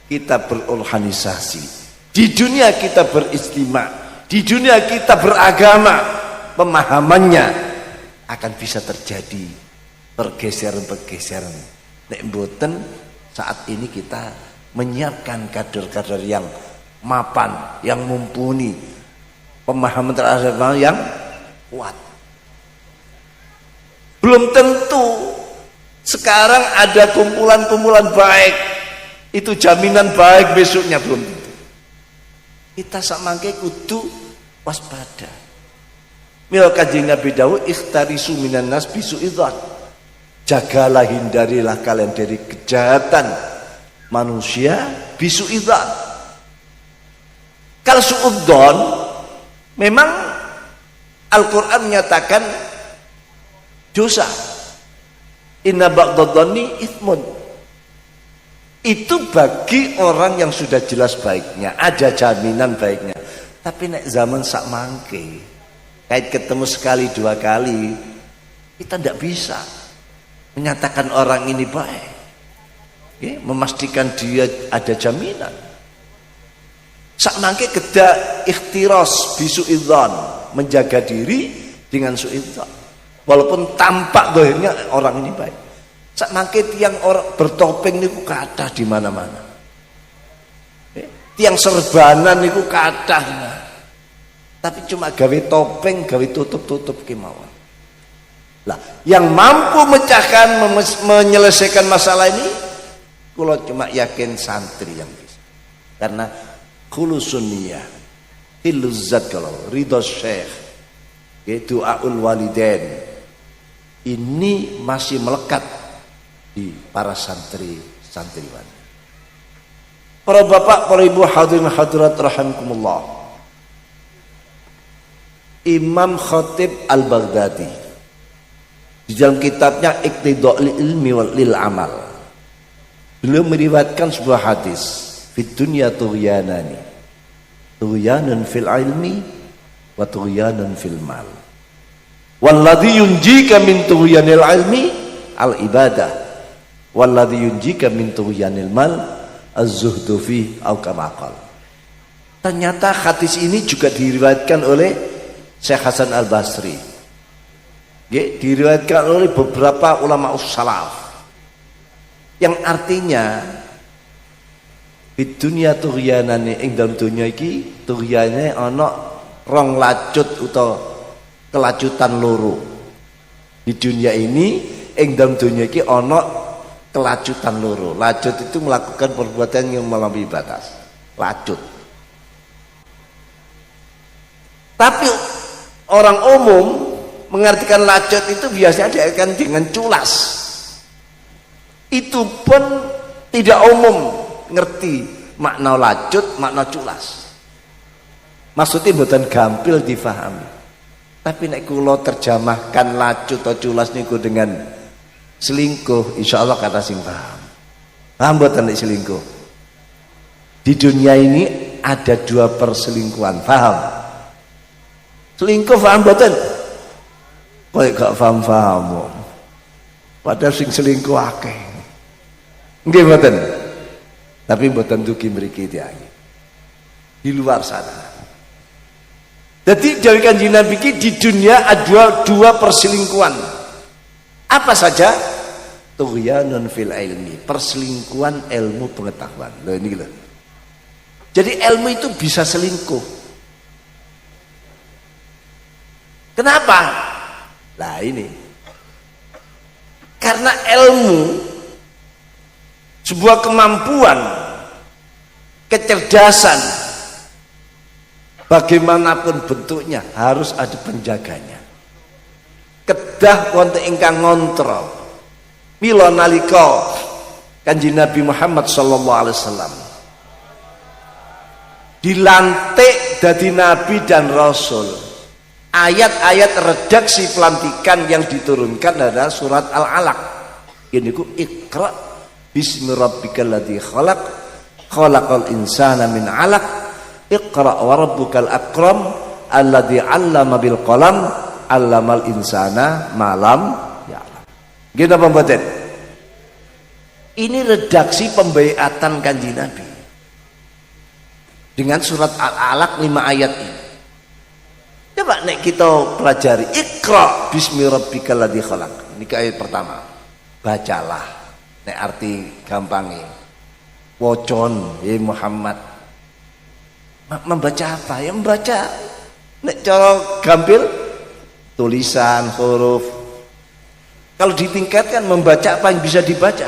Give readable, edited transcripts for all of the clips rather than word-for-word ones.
kita berorganisasi, di dunia kita beristima, di dunia kita beragama, pemahamannya akan bisa terjadi pergeseran-pergeseran. Nek mboten saat ini kita menyiapkan kader-kader yang mapan, yang mumpuni, pemahaman terhadap yang kuat. Belum tentu sekarang ada kumpulan-kumpulan baik, itu jaminan baik besoknya, belum tentu. Kita samangke kudu waspada. Mila kanjeng Nabi dawuh ikhtarisu minan nas bisu'idzan. Jagalah, hindarilah kalian dari kejahatan manusia bisu'idzan. Kalau su'udzon memang Al-Quran menyatakan dosa. Inna ba'dadhanni itsmun. Itu bagi orang yang sudah jelas baiknya, ada jaminan baiknya. Tapi nek zaman sak mangke, kait ketemu sekali dua kali, kita tidak bisa menyatakan orang ini baik, memastikan dia ada jaminan. Sak mangke kedah ikhtiras bisu'idzan, menjaga diri dengan su'idzan, walaupun tampak dohirnya orang ini baik. Sak mangke tiang orang bertopeng niku kathah di mana-mana. Tiang serbanan niku kathah. Tapi cuma gawe topeng, gawe tutup-tutup kemauan. Lah, yang mampu memecahkan, menyelesaikan masalah ini, kula cuma yakin santri yang bisa. Karena khulusun niyah, hiluzat kalau ridho syekh, du'aul walidain, ini masih melekat di para santri-santriwan. Para bapak, para ibu, hadirin hadirat rahimakumullah. Imam Khatib Al-Baghdadi di dalam kitabnya Iqtida'ul Ilmi lil Amal, beliau meriwayatkan sebuah hadis, fid dunya tughyanani, tughyanun fil ilmi wa tughyanun fil mal. Walladhi yunjika min tughyanil ilmi al ibadah, walladhi yunjika min tughyanil mal az-zuhdu fi au kama qala. Ternyata hadis ini juga diriwayatkan oleh Syekh Hasan Al-Basri, diriwayatkan oleh beberapa ulama salaf, yang artinya di dunia tughyanane, ing dalam dunia iki tughyane ana rong lacut utawa kelacutan loro. Di dunia ini, ing dalam dunia iki ana kelacutan loro. Lacut itu melakukan perbuatan yang melampaui batas, lacut. Tapi orang umum mengartikan lacut itu biasanya diartikan dengan culas. Itu pun tidak umum ngerti makna lacut, makna culas. Maksudnya bukan gampil difahami. Tapi nek kula terjemahkan lacut atau culas niku dengan selingkuh, insya Allah kata sing paham. Paham mboten nek selingkuh? Di dunia ini ada dua perselingkuhan, paham? Selingkuh paham mboten? Kowe gak paham-paham. Padahal sing selingkuh akeh. Nggih mboten? Tapi mboten dugi mriki tiyang. Di luar sana. Jadi dari kanjeng Nabi di dunia ada dua perselingkuhan. Apa saja? Tughyanun fil ilmi, perselingkuhan ilmu pengetahuan. Loh ini loh. Jadi ilmu itu bisa selingkuh. Kenapa? Nah ini. Karena ilmu, sebuah kemampuan, kecerdasan, bagaimanapun bentuknya harus ada penjaganya. Kedah wonten ingkang ngontrol. Mila nalika Kanjeng Nabi Muhammad sallallahu alaihi wasallam dilantik dadi nabi dan rasul, ayat-ayat redaksi pelantikan yang diturunkan adalah surat Al-Alaq. Ini ku Iqra bismi rabbikal ladzi khalaq, khalaqal insana min 'alaq, Iqra wa rabbukal akram alladzi 'allama bil qalam, 'allamal insana ma lam ya'lam. Gitu apa mboten? Ini redaksi pembaiatan Kanjeng Nabi. dengan surat Al-Alaq 5 ayat ini. Coba nek kita pelajari, Iqra bismi rabbikal ladzi khalaq. Ini ayat pertama. Bacalah. Nek arti gampangnya. Wocon ya Muhammad. Membaca apa? Ya membaca nek cara gampil tulisan, huruf. Kalau ditingkatkan membaca apa yang bisa dibaca.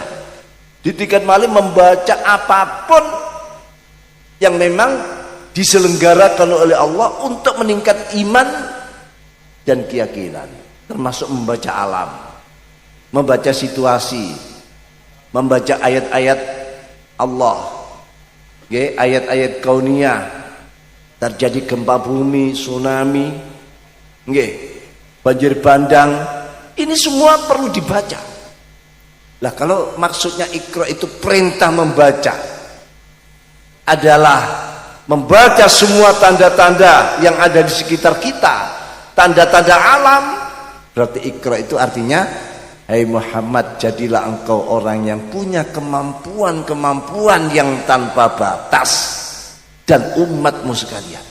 Di tingkat malim membaca apapun yang memang diselenggarakan oleh Allah untuk meningkat iman dan keyakinan, termasuk membaca alam, membaca situasi, membaca ayat-ayat Allah, ayat-ayat kauniyah, terjadi gempa bumi, tsunami, banjir bandang, ini semua perlu dibaca. Lah kalau maksudnya Iqra itu perintah membaca adalah membaca semua tanda-tanda yang ada di sekitar kita, tanda-tanda alam, berarti Iqra itu artinya, hai Muhammad, jadilah engkau orang yang punya kemampuan yang tanpa batas, dan umatmu sekalian,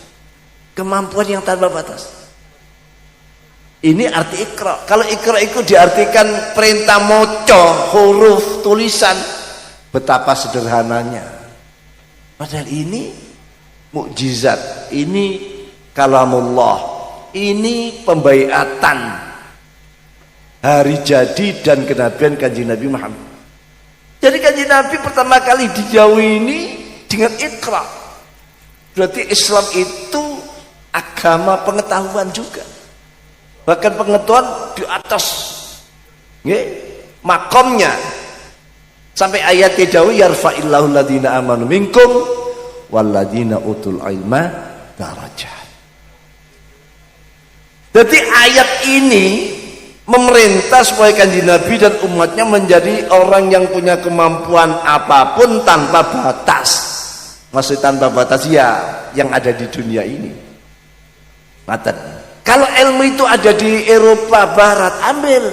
kemampuan yang tanpa batas. Ini arti Iqra. Kalau Iqra itu diartikan perintah moco, huruf, tulisan, betapa sederhananya. Padahal ini mukjizat, ini kalamullah, ini pembaiatan hari jadi dan kenabian Kanjeng Nabi Muhammad. Jadi Kanjeng Nabi pertama kali dijauhi ini dengan Iqra. Berarti Islam itu agama pengetahuan juga. Bahkan pengetahuan di atas makomnya. Sampai ayat dijauhi, yarfa'illahu alladhina amanu minkum walladzina utul ilma darajat. Jadi ayat ini memerintah supaya Kanjeng Nabi dan umatnya menjadi orang yang punya kemampuan apapun tanpa batas. Maksud tanpa batas ya yang ada di dunia ini. Matan. Kalau ilmu itu ada di Eropa Barat, ambil.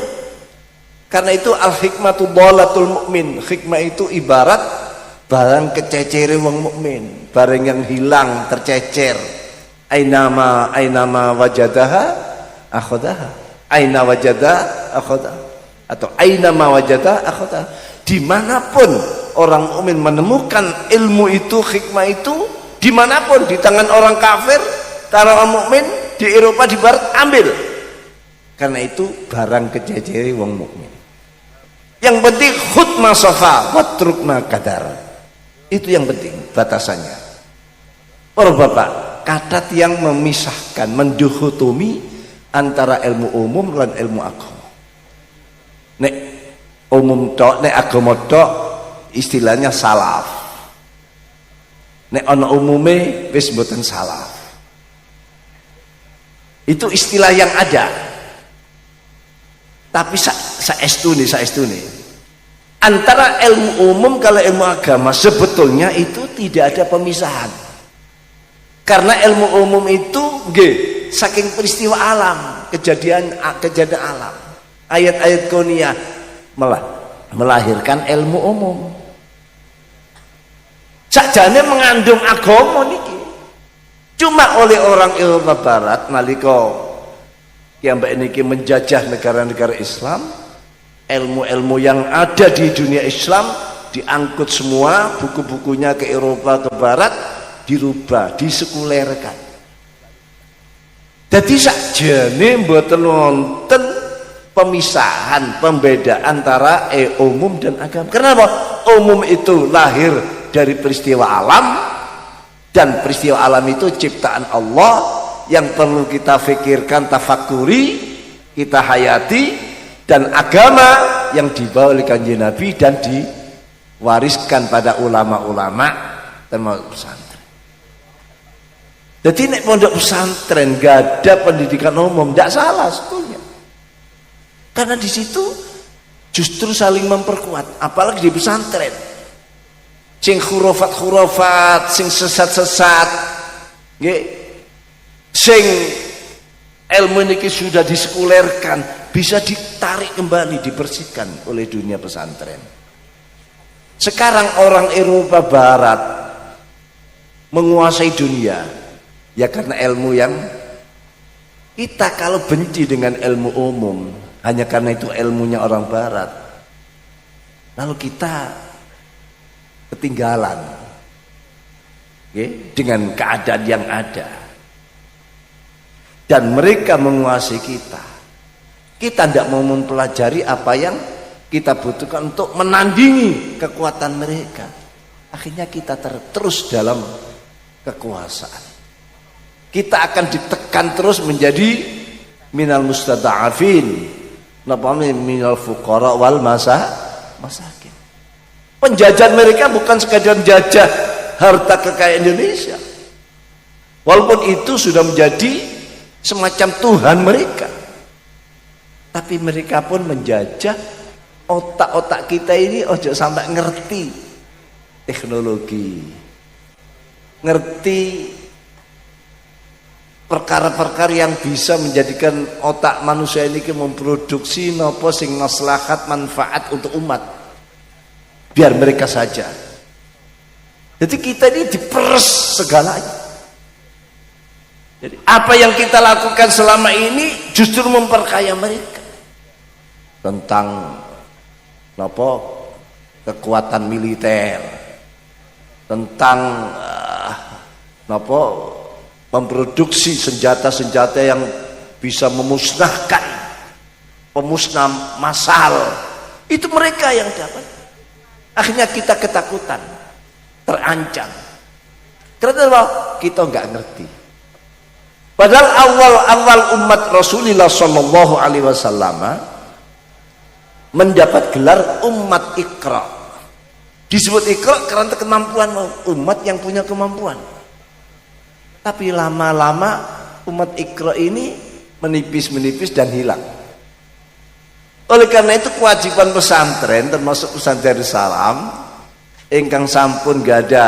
Karena itu al-hikmatu dhalatul mu'min. Hikmah itu ibarat barang kececere wong mukmin, barang yang hilang, tercecer. Ainama wajadaha akhadaha. Aina wajada akhadaha. Atau ainama wajada akhadaha. Dimanapun orang mukmin menemukan ilmu itu, hikmah itu, dimanapun, di tangan orang kafir, tangan orang mukmin, di Eropa, di Barat, ambil. Karena itu barang kececere wong mukmin. Yang penting khutma safa watrukna kadar. Itu yang penting batasannya. Para bapak, kadat yang memisahkan, mendihotomi antara ilmu umum dan ilmu agama. Nek umum tok, nek agama tok, istilahnya salaf. Nek ana umume wis mboten salaf. Itu istilah yang ada. Tapi saestu nih. Antara ilmu umum kalau ilmu agama sebetulnya itu tidak ada pemisahan. Karena ilmu umum itu saking peristiwa alam, kejadian alam. Ayat-ayat kauniyah melahirkan ilmu umum. Sakjane mengandung agama niki. Cuma oleh orang Eropa Barat nalika kiambak niki menjajah negara-negara Islam, ilmu-ilmu yang ada di dunia Islam diangkut semua, buku-bukunya ke Eropa, ke Barat, dirubah, disekulerkan. Jadi sakjane mboten wonten pemisahan, pembedaan antara umum dan agama. Kenapa? Umum itu lahir dari peristiwa alam, dan peristiwa alam itu ciptaan Allah yang perlu kita fikirkan, tafakuri, kita hayati. Dan agama yang dibawa oleh Kanjeng Nabi dan diwariskan pada ulama-ulama termasuk pesantren. Jadi nek pondok pesantren gak ada pendidikan umum, tidak salah sebetulnya. Karena di situ justru saling memperkuat, apalagi di pesantren. Sing khurafat, sing sesat-sesat, sing ilmu ini sudah disekulerkan, bisa ditarik kembali, dibersihkan oleh dunia pesantren. Sekarang orang Eropa Barat menguasai dunia? Ya karena ilmu yang kita kalau benci dengan ilmu umum hanya karena itu ilmunya orang barat, lalu kita ketinggalan dengan keadaan yang ada, dan mereka menguasai kita tidak mau mempelajari apa yang kita butuhkan untuk menandingi kekuatan mereka. Akhirnya kita terus dalam kekuasaan. Kita akan ditekan terus menjadi minal mustada'afin, minal fuqara wal masakin. Penjajahan mereka bukan sekadar jajah harta kekayaan Indonesia, walaupun itu sudah menjadi semacam Tuhan mereka, tapi mereka pun menjajah otak-otak kita ini. Ojo sampai ngerti teknologi, ngerti perkara-perkara yang bisa menjadikan otak manusia ini memproduksi nopo sing maslahat manfaat untuk umat, biar mereka saja. Jadi kita ini diperes segalanya. Jadi apa yang kita lakukan selama ini justru memperkaya mereka tentang nopo kekuatan militer, tentang nopo memproduksi senjata-senjata yang bisa memusnahkan, pemusnah massal. Itu mereka yang dapat. Akhirnya kita ketakutan, terancam. Karena kita nggak ngerti. Padahal awal-awal umat Rasulullah Shallallahu Alaihi Wasallam mendapat gelar umat Iqra. Disebut Iqra karena kemampuan umat yang punya kemampuan. Tapi lama-lama umat Iqra ini menipis-menipis dan hilang. Oleh karena itu kewajiban pesantren, termasuk pesantren Salam, ingkang sampun gak ada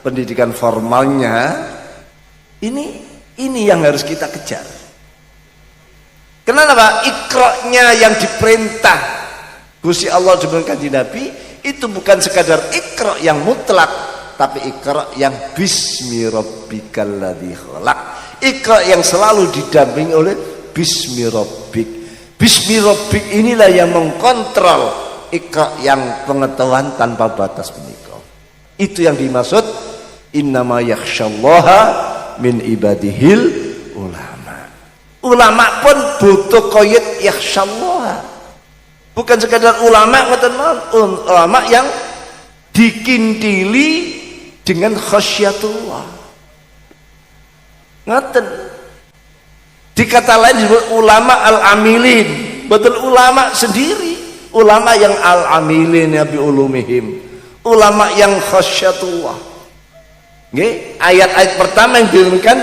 pendidikan formalnya, ini yang harus kita kejar. Kenapa? Iqra-nya yang diperintah Gusti Allah dengan Kanjeng Nabi itu bukan sekadar Iqra yang mutlak, tapi Iqra yang bismi rabbikal ladzi khalaq. Iqra yang selalu didampingi oleh bismi rabbik. Bismi rabbik inilah yang mengkontrol Iqra yang pengetahuan tanpa batas menikah. Itu yang dimaksud innama yakhsyallaha min ibadihil ulama. Ulama pun butuh qayyid yakhsyallaha. Bukan sekadar ulama, ulama yang dikintili dengan khasyatullah. Ngaten. Di kata lain disebut ulama al-amilin. Betul, ulama sendiri, ulama yang al-amilin ya bi ulumihim, ulama yang khasyatullah. Nggih, ayat-ayat pertama yang diturunkan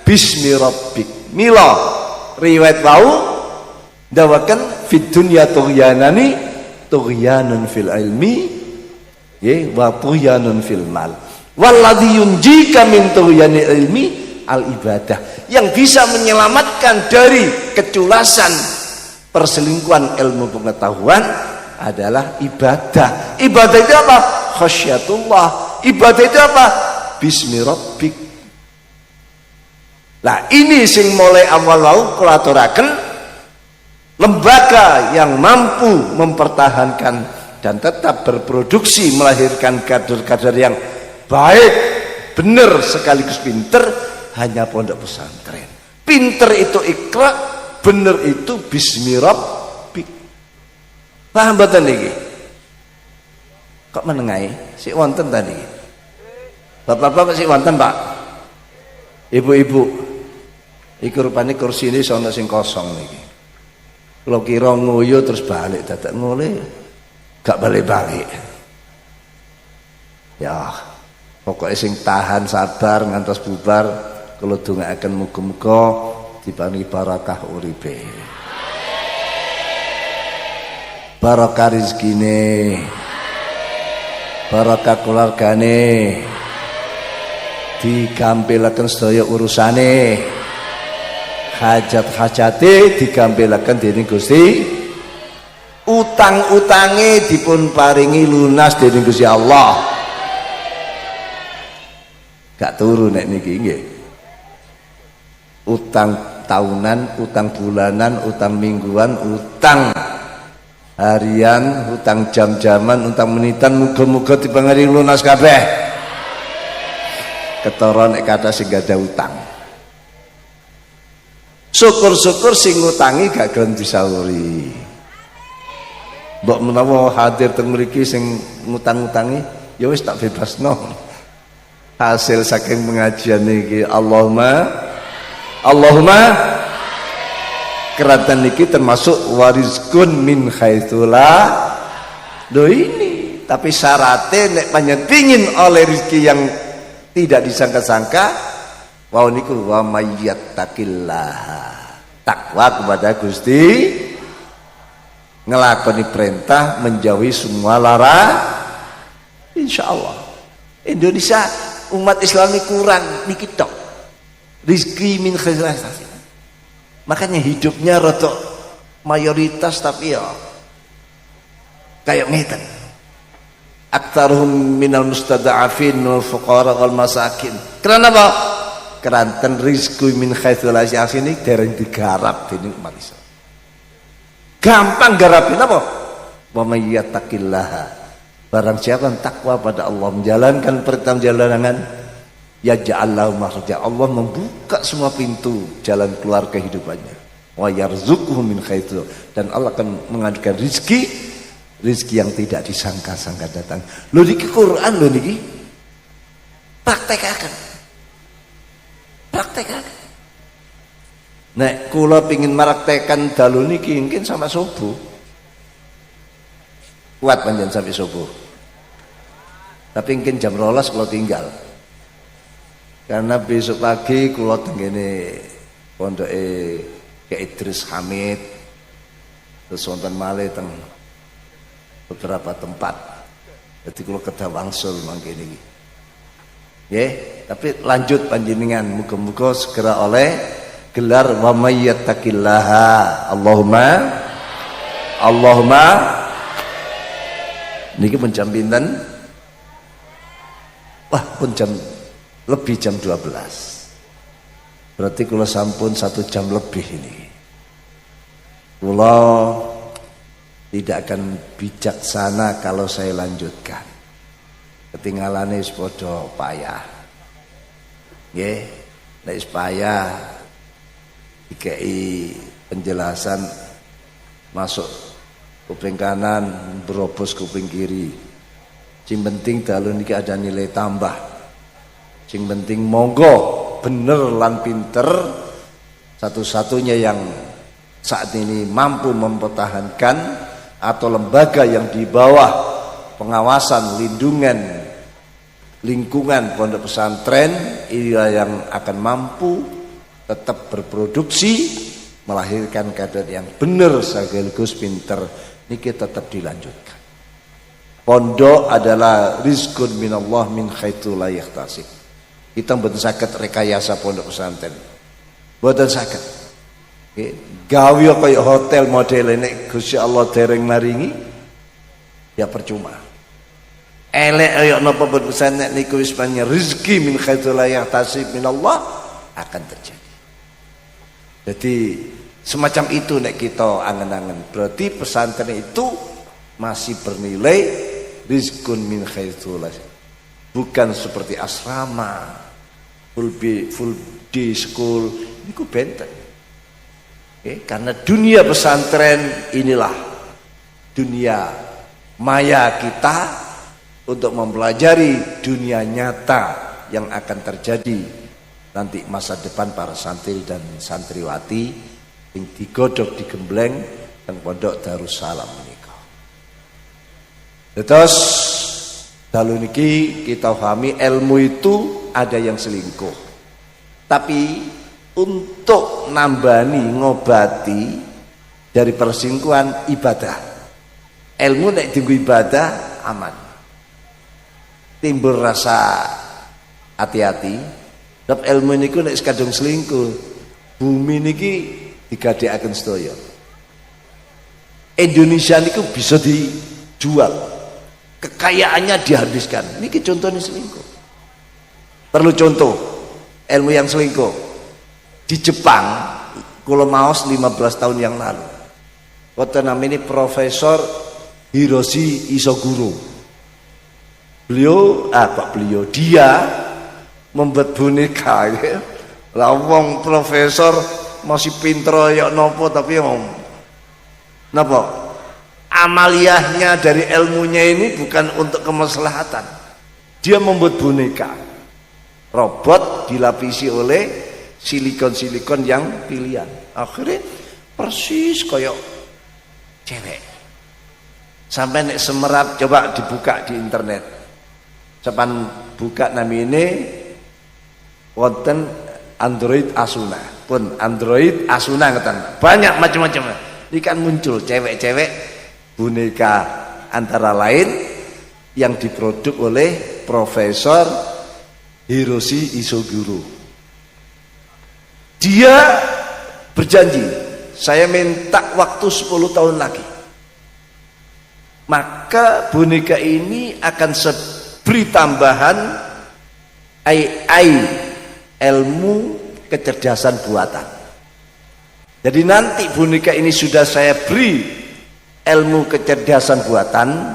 bismi rabbik. Mila riwayat wau dawakan fid dunya tughyanani tughyanun fil ilmi wa tughyanun fil mal. Walladzi yunjika min tughyani ilmi al ibadah, yang bisa menyelamatkan dari keculasan perselingkuhan ilmu pengetahuan adalah ibadah. Ibadah itu apa? Khasyatullah. Ibadah itu apa? Bismi rabbik. Nah ini sing mulai awal-awal kulaturaken lembaga yang mampu mempertahankan dan tetap berproduksi melahirkan kader-kader yang baik, benar sekaligus pinter, hanya pondok pesantren. Pinter itu Iqra, bener itu bismi rabbik. Paham mboten niki? Kok menengahi? Sik wonten tadi. Bapak-bapak sik wonten, Pak. Ibu-ibu. Iku rupane kursi ini sono sing kosong niki. Kula kira nguyu terus balik, dadak ngene gak balik-balik. Ya, pokoknya sing tahan sabar ngantos bubar. Kalau dongaaken muga-muga diparingi barakah uripe, barakah rezekine, barakah keluargane, digampilaken sedaya urusane, hajat-hajate digampilaken dening Gusti, utang-utange dipun paringi lunas dening Gusti Allah. Gak turu nek niki nggih. Utang tahunan, utang bulanan, utang mingguan, utang harian, utang jam-jaman, utang menitan, muga-muga dipangeri lunas kabeh. Ketara nek kata sing gak ada utang. Syukur-syukur sing ngutangi gak gelem disauri. Mbok menawa hadir teng mriki sing ngutang-utangi, ya wis tak bebasno. Hasil saking pengajian iki Allahumma keratan niki termasuk warizkun min haitsula. Loh ini, tapi syaratnya nek panjen pingin oleh rezeki yang tidak disangka-sangka, wau niku wa mayyattaqillah. Takwa kepada Gusti, ngelakoni perintah, menjauhi semua larangan. Insyaallah Indonesia umat Islam ini kurang niki tok. Rizki min khairat. Makanya hidupnya rotok mayoritas tapi ya kayak ngeten. Aktaruhum minal mustada'afin wal fuqara wal masakin. Karena apa? Keranten rizki min khairat ini dereng digarap dening umat Islam. Gampang garapin apa? Wa may yattaqillaha. Barang siapa yang takwa pada Allah, menjalankan perintah jalanangan, ya ja'allahu makhraja. Allah membuka semua pintu jalan keluar kehidupannya. Wa yarzuquhu min haitsu, dan Allah akan mengadakan rizki yang tidak disangka-sangka datang. Lho niki Quran lho niki. Praktekaken. Nek kula pengin maraktekan dalu niki mungkin sama subuh. Kuat panjang sampai subuh. Tapi mungkin jam 12 kalau tinggal. Karena besok pagi kalau tenggene pondoke Ki Idris Hamid terus wonten malih teng beberapa tempat. Jadi kalau kedah wangsul mangkene iki. Nggih, tapi lanjut panjenengan muga-muga segera oleh gelar wa may yattaqillaha. Allahumma niki pun jam pinten? Wah, pun jam 12. Berarti kula sampun 1 jam lebih ini. Kula tidak akan bijaksana kalau saya lanjutkan. Ketinggalane wis padha payah. Nggih, nek wis payah dikei penjelasan masuk kuping kanan, berobos kuping kiri. Sing penting dalu niki ada nilai tambah. Sing penting monggo bener lan pinter, satu-satunya yang saat ini mampu mempertahankan atau lembaga yang di bawah pengawasan lingkungan pondok pesantren inilah yang akan mampu tetap berproduksi, melahirkan kader yang benar sekaligus pinter. Niki tetap dilanjutkan. Pondok adalah rizkun minallah min haitsu la yahtasib. Kita mboten saged rekayasa pondok pesantren. Mboten saged. Nggih, gawe kaya hotel model nek Gusti Allah dereng maringi ya percuma. Elek kaya napa pondok pesantren niku wis panjenengan rezeki min haitsu la yahtasib minallah akan terjadi. Jadi semacam itu nek kita angen-angen. Berarti pesantren itu masih bernilai rizkun min haitsu la, bukan seperti asrama full day school niku benten. Karena dunia pesantren inilah dunia maya kita untuk mempelajari dunia nyata yang akan terjadi nanti masa depan para santri dan santriwati yang digodhog digembleng teng pondok Darussalam menika. Terus dalu niki kita pahami ilmu itu ada yang selingkuh. Tapi untuk nambani ngobati dari perselingkuhan ibadah. Ilmu nek dienggo ibadah aman. Timbul rasa hati-hati. Sebab ilmu niku nek kadung selingkuh, bumi niki digadhekaken sedaya. Indonesia niku bisa dijual. Kekayaannya dihabiskan. Niki contohnya selingkuh. Perlu contoh ilmu yang selingkuh. Di Jepang, kula maos 15 tahun yang lalu. Wonten namanya Profesor Hiroshi Isoguro. Dia membuat boneka ya. Lah wong profesor masih pinter ya nopo tapi napa? Amaliyahnya dari ilmunya ini bukan untuk kemaslahatan. Dia membuat boneka. Robot dilapisi oleh silikon-silikon yang pilihan. Akhirnya persis kayak cewek. Sampai nek semerap coba dibuka di internet. Cepan buka namine wonten Android Asuna. Pun Android Asuna ngeten. Banyak macam-macam. Ini kan muncul cewek-cewek boneka antara lain yang diproduk oleh Profesor Hiroshi Isoguro. Dia berjanji, saya minta waktu 10 tahun lagi. Maka boneka ini akan beri tambahan AI, ilmu kecerdasan buatan. Jadi nanti boneka ini sudah saya beri ilmu kecerdasan buatan,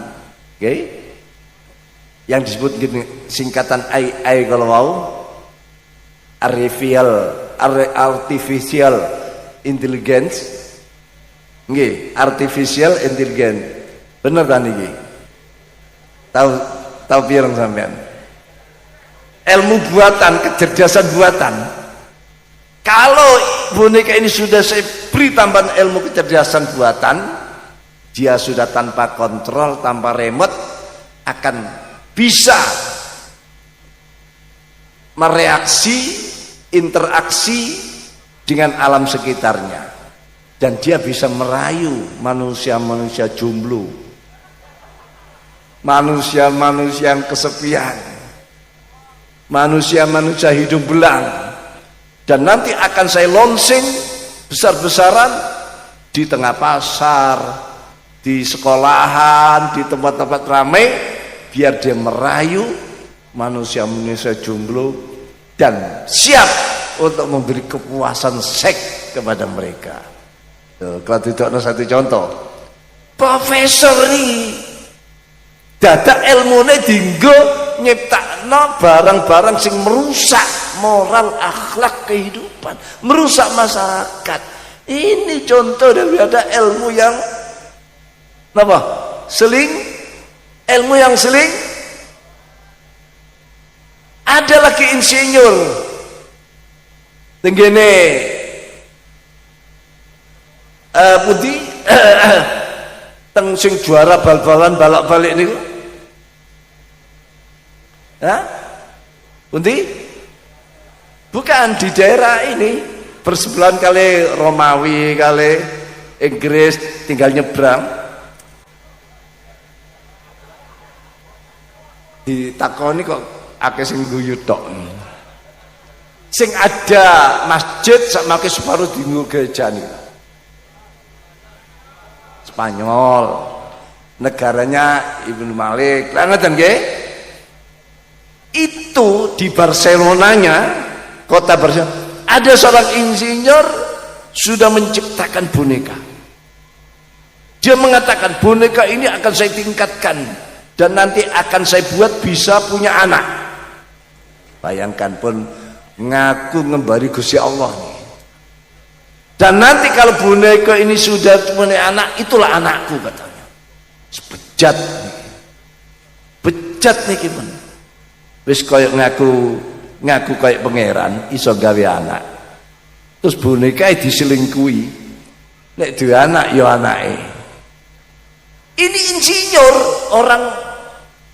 okay? Yang disebut gini, singkatan AI kalau mau, artificial intelligence, okay? Artificial intelligence, bener kan ini? Tahu pirang sampean? Ilmu buatan, kecerdasan buatan. Kalau boneka ini sudah saya beri tambahan ilmu kecerdasan buatan, dia sudah tanpa kontrol, tanpa remote akan bisa mereaksi, interaksi dengan alam sekitarnya, dan dia bisa merayu manusia-manusia jomblo, manusia-manusia yang kesepian, manusia-manusia hidup belang. Dan nanti akan saya launching besar-besaran di tengah pasar, di sekolahan, di tempat-tempat ramai, biar dia merayu manusia-manusia jomblo dan siap untuk memberi kepuasan seks kepada mereka. Kalau tidak ada satu contoh, Profesor ini dadak ilmune dinggo nyiptakno barang-barang sing merusak moral, akhlak, kehidupan, merusak masyarakat. Ini contoh daripada ilmu yang apa? Ilmu yang seling. Ada lagi insinyur tenggene putih teng sing juara bal-balan balak-balik niku. Pundi? Bukan di daerah ini, bersebelahan kali Romawi, kali Inggris, tinggal nyebrang. Ditakoni kok akeh sing guyu tok. Sing ada masjid sama ke separuh dinggo gereja nih. Spanyol, negaranya Ibnu Malik. Lah ngoten nggih? Itu di Barcelonanya, kota Barcelona, ada seorang insinyur sudah menciptakan boneka. Dia mengatakan boneka ini akan saya tingkatkan dan nanti akan saya buat bisa punya anak. Bayangkan pun ngaku ngembari Gusti Allah nih. Dan nanti kalau boneka ini sudah punya anak, itulah anakku katanya. Bejat nih. Bejat nih gimana? Wis koyok ngaku kayak pangeran iso gawe anak, terus boneka diselingkuhi, nek duwe anak ya anake. Ini insinyur, orang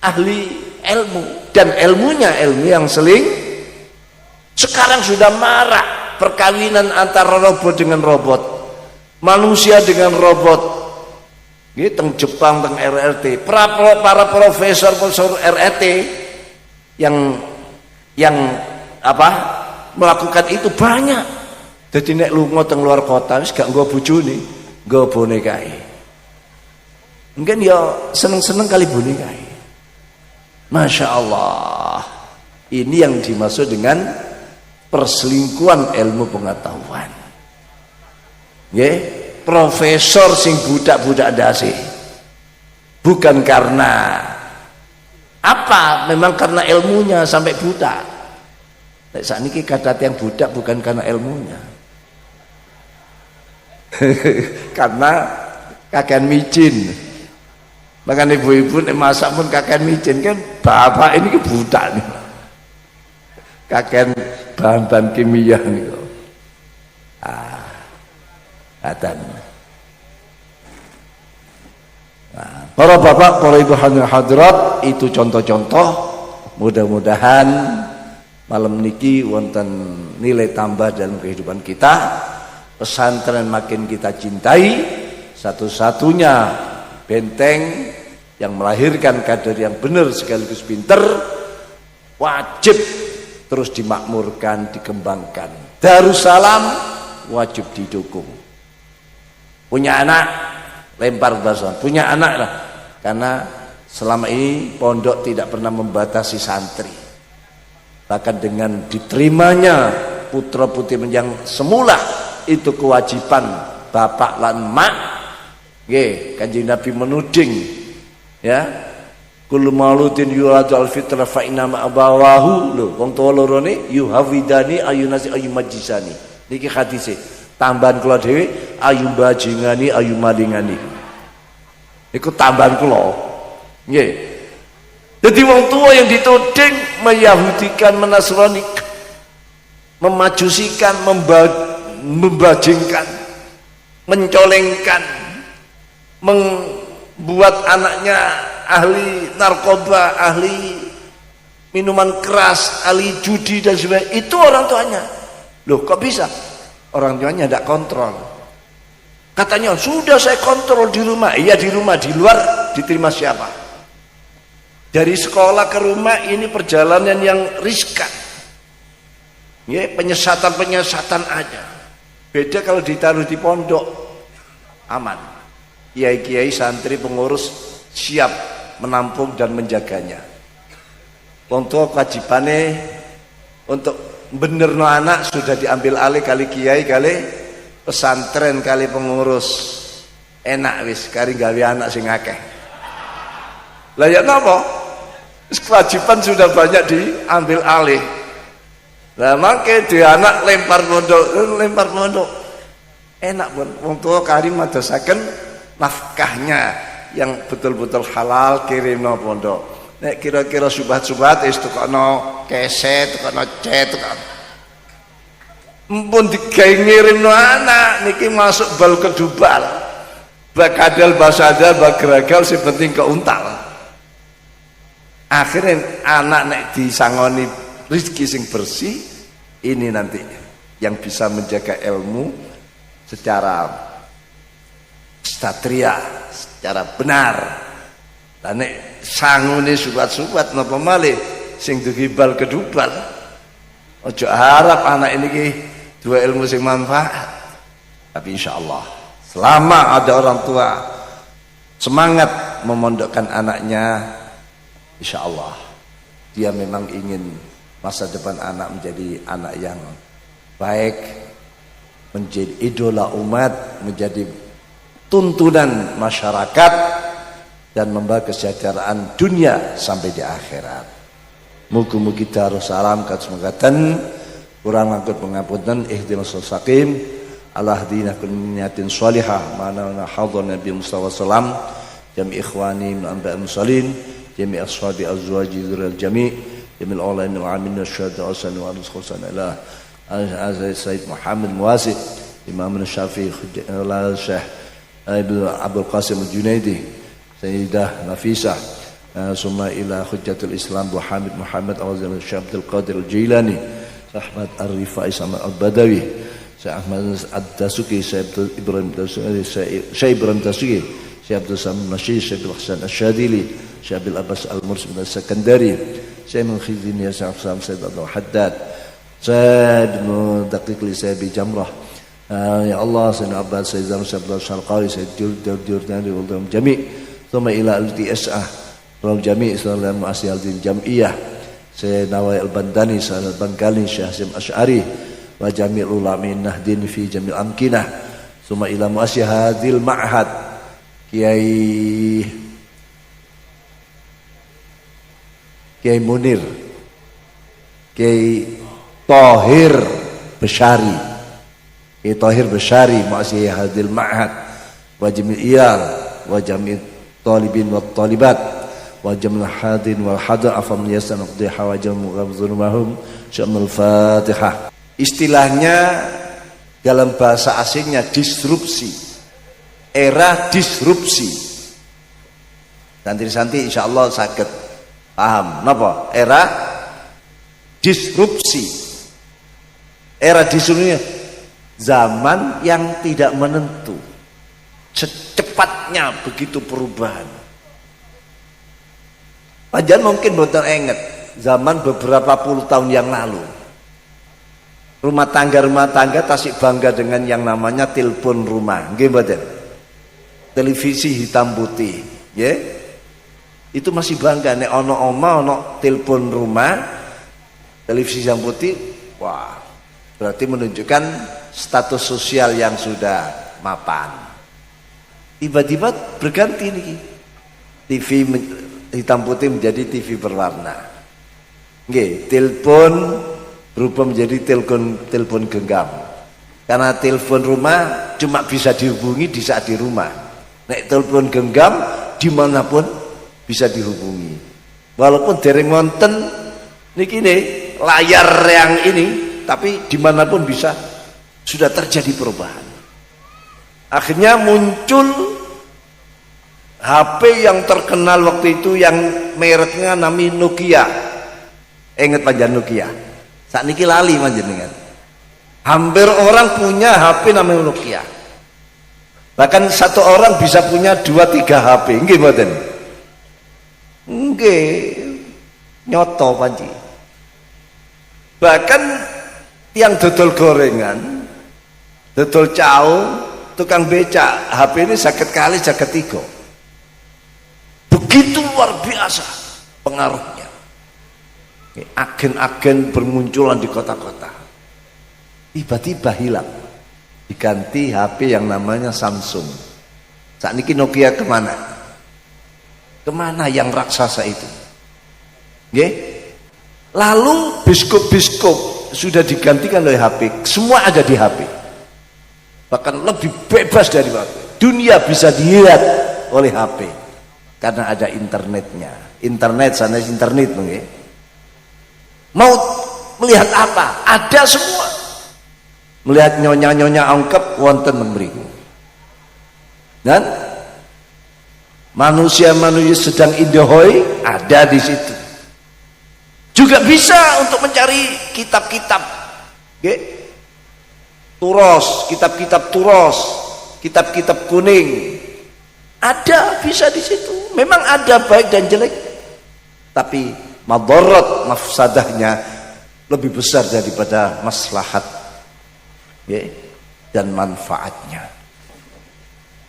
ahli ilmu, dan ilmunya ilmu yang sekarang sudah marak perkawinan antara robot dengan robot, manusia dengan robot. Ini teng Jepang, teng RRT, para profesor RRT yang melakukan itu banyak. Jadi nek lunga teng luar kota wis gak nggo bojone, nggo bonekae. Mungkin ya seneng-seneng kali bonekae. Masya Allah. Ini yang dimaksud dengan perselingkuhan ilmu pengetahuan. Nggih, profesor sing budak-budak ndase. Bukan karena apa? Memang karena ilmunya sampai buta. Nek sakniki kata yang budak bukan karena ilmunya. Karena kakean micin. Makanya ibu-ibu nek masak pun kakean micin kan bapak ini ke buta nih. Kakean bahan-bahan kimia nih. Katan. Nah, para bapak, para ibu hadirat, itu contoh-contoh. Mudah-mudahan malam niki wonten nilai tambah dalam kehidupan kita. Pesantren makin kita cintai, satu-satunya benteng yang melahirkan kader yang benar sekaligus pinter, wajib terus dimakmurkan, dikembangkan. Darussalam wajib didukung. Punya anak, lempar basuhan. Punya anak lah, karena selama ini pondok tidak pernah membatasi santri. Bahkan dengan diterimanya putra putri yang semula itu kewajiban bapak lan mak. Nggih, Kanjeng Nabi menuding ya, kullu mauludin yuladu al fitrah fa inna ma abawahu. Lho, wong tuwa loro ne yuhawidani ayunasi ayumajisani. Niki hadise. Tambahan kula dhewe ayu bajingani ayu malingani. Iku tambahan kula. Nggih. Jadi wong tua yang dituding meyahudikan, menasrani, memajusikan, membajingkan, mencolengkan, membuat anaknya ahli narkoba, ahli minuman keras, ahli judi dan sebagainya. Itu orang tuanya. Loh, kok bisa? Orang tuanya tidak kontrol. Katanya sudah saya kontrol di rumah. Iya di rumah, di luar diterima siapa? Dari sekolah ke rumah ini perjalanan yang riskan. Ya, penyesatan aja. Beda kalau ditaruh di pondok, aman. Kiai-kiai, santri, pengurus siap menampung dan menjaganya. Wong tua kewajibannya untuk benerno anak sudah diambil alih kali kiai, kali pesantren, kali pengurus. Enak wis kari gawe anak sing akeh. Lah ya napa? Kewajiban sudah banyak diambil alih. Lah mangke di anak lempar pondok. Enak pun wong tua kari madosaken nafkahnya yang betul-betul halal kirimno pondok. Nek kira-kira subhat-subhat wis tukokno keset, tukokno cet, tukokno. Mumpun digawe ngirimno anak niki masuk bal kedubal. Bakadal basadal bagragal sing penting keuntal. Akhirnya anak nek disangoni rezeki sing bersih, ini nanti yang bisa menjaga ilmu secara ksatria, secara benar. Dan nek sangune subat-subat napa malih sing dugi bal kedubal. Ojo harap anak ini ki dua ilmu sing manfaat. Tapi insyaallah selama ada orang tua semangat memondokkan anaknya, insyaallah dia memang ingin masa depan anak menjadi anak yang baik, menjadi idola umat, menjadi tuntunan masyarakat dan membawa kesejahteraan dunia sampai di akhirat. Mugi-mugi Darussalam katsmengatan kurang langkut pengapunten ihdinas mustaqim ala hadina kunniyatin shalihah mana hadhar Nabi Mustafa sallam jami ikhwani min anba'il musallin jami ashabi azwaji dzurriyyal jami' jamil ulamin wa amin syahada asan wa rizqan ila Sayyid Muhammad Muwasi Imam Syafi'i la Syekh Abdul Qasim Al-Junaidi Sayyidah Nafisah summa ila Hujjatul Islam Muhammad Awazil Syekh Abdul Qadir Al-Jilani Ahmad Ar-Rifai Samad Al-Badawi Syekh Ahmad Ad-Dasuki Syekh Ibrahim Dasuki Syekh Ibrahim Dasuki Syekh Abdul Samad Nasyid Syekh Abdul Hasan Al-Syadili Syekh Abdul Abbas Al-Mursi Al-Sakandari Syekh Mukhidin Ya Syekh Syekh Abdul Haddad Syekh Mudaqiq Li Syekh Jamrah Ya Allah Sayyidina Abbas Sayyidina Abdul Syarqawi Sayyidina Jurdani Waldam Jami' Thumma ila al-TSA Rawal Jami' Islam Mu'asiyah Al-Jam'iyah Syekh Nawai Al-Bandani, Syekh Al-Bangkali, Syekh Hasyim Asy'ari wa jami'ul ulama'i nahdin fi jamil amkinah summa ila mu'asyi hadhil ma'had Kiai Munir, Kiai Thohir Besyari, Kiai Thohir Besyari mu'asyi hadhil ma'had wa jami'il iyal wa jami'it talibin wa talibat wa jamil hadin wal hadar afam yasan qdi hawajal mughadzurumahum syamul Fatihah. Istilahnya dalam bahasa asingnya disrupsi, era disrupsi. Santri-santri insyaallah saged paham napa era disrupsi. Era disrupsi zaman yang tidak menentu, secepatnya begitu perubahan. Panjenengan mungkin boten inget zaman beberapa puluh tahun yang lalu. Rumah tangga tasik bangga dengan yang namanya telepon rumah, nggih mboten? Televisi hitam putih, nggih. Itu masih bangga nek ana oma ana telepon rumah, televisi hitam putih. Wah, berarti menunjukkan status sosial yang sudah mapan. Tiba-tiba berganti nih. TV hitam putih menjadi TV berwarna. Nggih, telepon berubah menjadi telepon genggam. Karena telepon rumah cuma bisa dihubungi di saat di rumah. Nek telepon genggam dimanapun bisa dihubungi. Walaupun dereng wonten niki layar yang ini, tapi dimanapun bisa sudah terjadi perubahan. Akhirnya muncul HP yang terkenal waktu itu yang mereknya namanya Nokia. Ingat panjenengan Nokia? Sakniki lali panjenengan. Hampir orang punya HP namanya Nokia. Bahkan satu orang bisa punya 2-3 HP. Nggih mboten? Nggih. Nyoto panji. Bahkan tiang dodol gorengan, dodol cao, tukang becak, HP ini saged kali saged 3. Begitu luar biasa pengaruhnya. Agen-agen bermunculan di kota-kota. Tiba-tiba hilang. Diganti HP yang namanya Samsung. Saat ini Nokia kemana? Kemana yang raksasa itu? Nggih? Lalu biskop-biskop sudah digantikan oleh HP. Semua ada di HP. Bahkan lebih bebas dari HP. Dunia bisa dilihat oleh HP. Karena ada internetnya. Internet sana internet nggih. Mau melihat apa? Ada semua. Melihat nyonya-nyonya angkep wonten mriku. Dan manusia-manusia sedang indahoy ada di situ. Juga bisa untuk mencari kitab-kitab. Nggih. Turos, kitab-kitab turos, kitab-kitab kuning. Ada bisa di situ. Memang ada baik dan jelek. Tapi madarat mafsadahnya lebih besar daripada maslahat dan manfaatnya.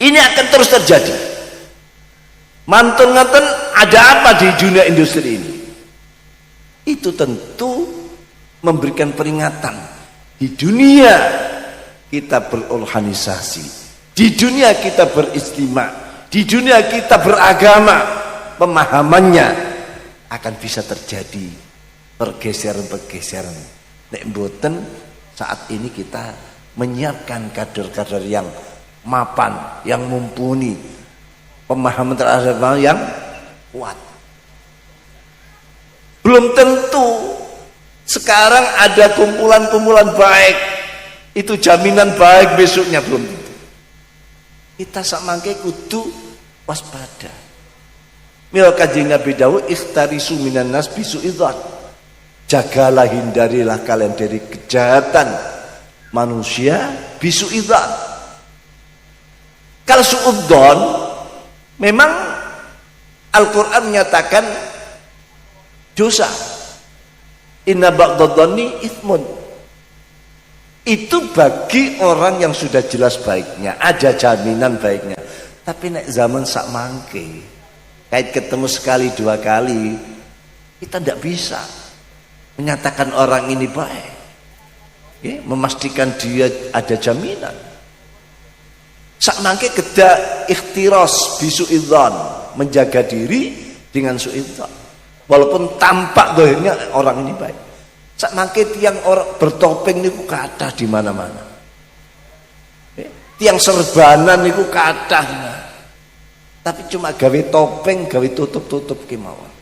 Ini akan terus terjadi. Mantun ngaten ada apa di dunia industri ini? Itu tentu memberikan peringatan. Di dunia kita berorganisasi, di dunia kita beristima, di dunia kita beragama, pemahamannya akan bisa terjadi pergeseran-pergeseran. Nek mboten saat ini kita menyiapkan kader-kader yang mapan, yang mumpuni, pemahaman terhadap yang kuat. Belum tentu sekarang ada kumpulan-kumpulan baik, itu jaminan baik besoknya belum tentu. Kita samangke kudu waspada. Mila kanjeng Nabi dawuh ikhtarisu minan nas bisu'idzan. Jagalah hindarilah kalian dari kejahatan manusia bisu'idzan. Kalau suudzon memang Al-Qur'an menyatakan dosa. Inna ba'dadh-dhanni itsmun. Itu bagi orang yang sudah jelas baiknya, ada jaminan baiknya. Tapi nek zaman sak mangke kait ketemu sekali dua kali kita tidak bisa. menyatakan orang ini baik, memastikan dia ada jaminan. Sak mangke kedah ikhtiras bisuidzan, menjaga diri dengan suidzan. Walaupun tampak dohirnya orang ini baik. Sak mangke tiang orang bertopeng niku kathah di mana-mana. Tiang serbanan niku kathah. Tapi cuma gawe topeng, gawe tutup-tutup kemauan.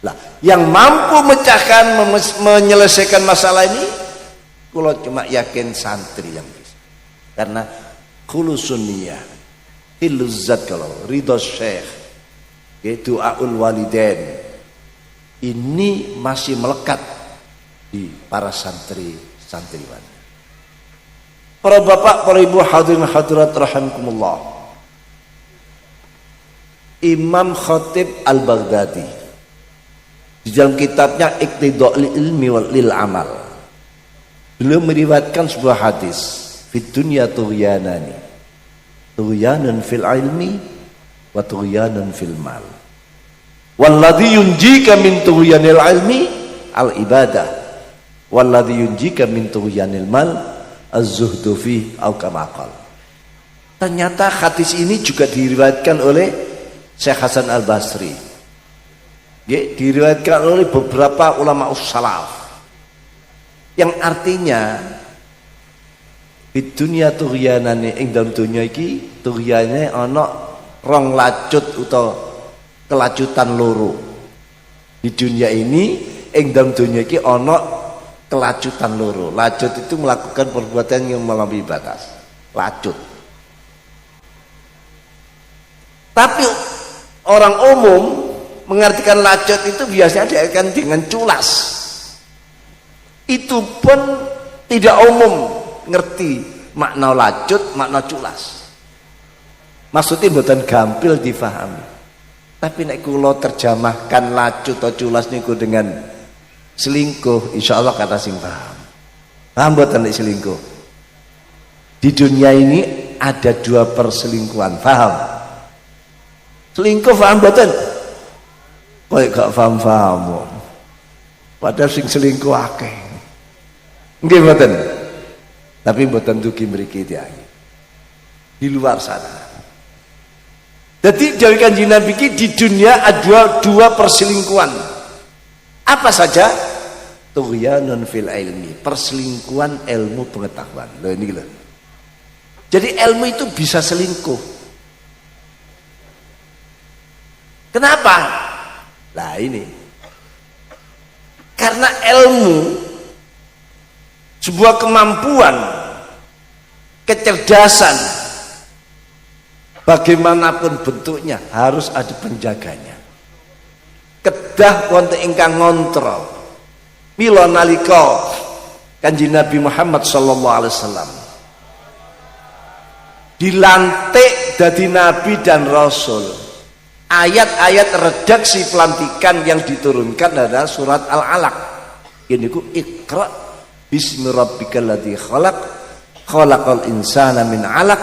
Lah, yang mampu memecahkan, menyelesaikan masalah ini, kula cuma yakin santri yang bisa. Karena khulusun niyah, iluzzat kalau ridho syekh, doaul walidain, ini masih melekat di para santriwan. Para bapak, para ibu hadirin hadirat rahimakumullah. Imam Khatib Al-Baghdadi di dalam kitabnya Iqtida'ul Ilmi lil Amal, beliau meriwayatkan sebuah hadis, fid dunya tughyanani, tughyanun fil ilmi wa tughyanun fil mal, walladhi yunjika min tughyanil ilmi al ibadah, walladhi yunjika min tughyanil mal az-zuhdu fi au kama qala. Ternyata hadis ini juga diriwayatkan oleh Syekh Hasan Al-Basri, diriwayatkan oleh beberapa ulama salaf, yang artinya di dunia tughyanane, ing dalam dunia iki tughyane ana rong lacut utawa kelacutan loro. Di dunia ini ing dalam dunia iki ana kelacutan loro. Lacut itu melakukan perbuatan yang melampaui batas, lacut. Tapi orang umum mengartikan lacut itu biasanya diartikan dengan culas. Itu pun tidak umum ngerti makna lacut, makna culas. Maksudnya mboten gampil difahami. Tapi nek kula terjemahkan lacut atau culas niku dengan selingkuh, insyaallah kata sing paham. Paham mboten nek selingkuh? Di dunia ini ada 2 perselingkuhan, paham? Selingkuh paham mboten? Kowe gak paham-paham. Padahal sing selingkuh akeh. Nggih mboten. Tapi mboten dugi mriki tiyang. Di luar sana. Jadi dari Kanjeng Nabi di dunia ada 2 perselingkuhan. Apa saja? Tughyanun fil ilmi, perselingkuhan ilmu pengetahuan. Loh ini lho. Jadi ilmu itu bisa selingkuh. Kenapa? Lah ini. Karena ilmu sebuah kemampuan, kecerdasan, bagaimanapun bentuknya harus ada penjaganya. Kedah wonten ingkang ngontrol. Mila nalika Kanjeng Nabi Muhammad sallallahu alaihi wasallam dilantik dadi nabi dan rasul, ayat-ayat redaksi pelantikan yang diturunkan adalah surat Al-Alaq. Ini ku Iqra bismi rabbikal ladzi khalaq, khalaqal insana min 'alaq,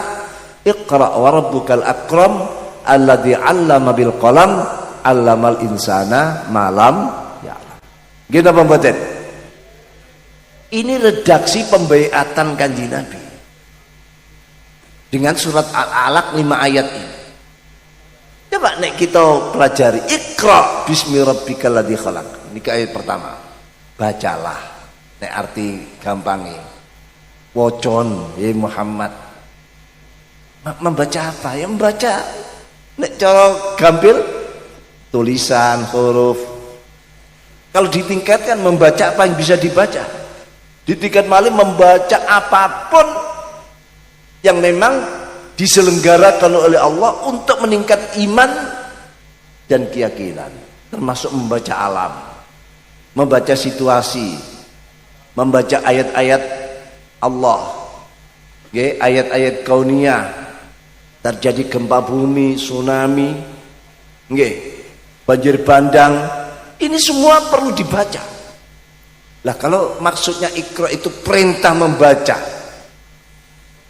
Iqra wa rabbukal akram alladzi 'allama bil qalam, 'allamal insana ma lam ya'lam. Gitu apa mboten? Ini redaksi pembaiatan Kanjeng Nabi dengan surat Al-Alaq 5 ayat ini. Coba nek kita pelajari Iqra bismi rabbikal ladzi khalaq. Ini ayat pertama. Bacalah. Nek arti gampangnya. Wocon ya Muhammad. Membaca apa? Ya membaca nek cara gampil tulisan, huruf. Kalau ditingkatkan membaca apa yang bisa dibaca. Ditingkat malih membaca apapun yang memang diselenggarakan oleh Allah untuk meningkat iman dan keyakinan, termasuk membaca alam, membaca situasi, membaca ayat-ayat Allah, ayat-ayat kauniyah, terjadi gempa bumi, tsunami, banjir bandang, ini semua perlu dibaca. Lah kalau maksudnya Iqra itu perintah membaca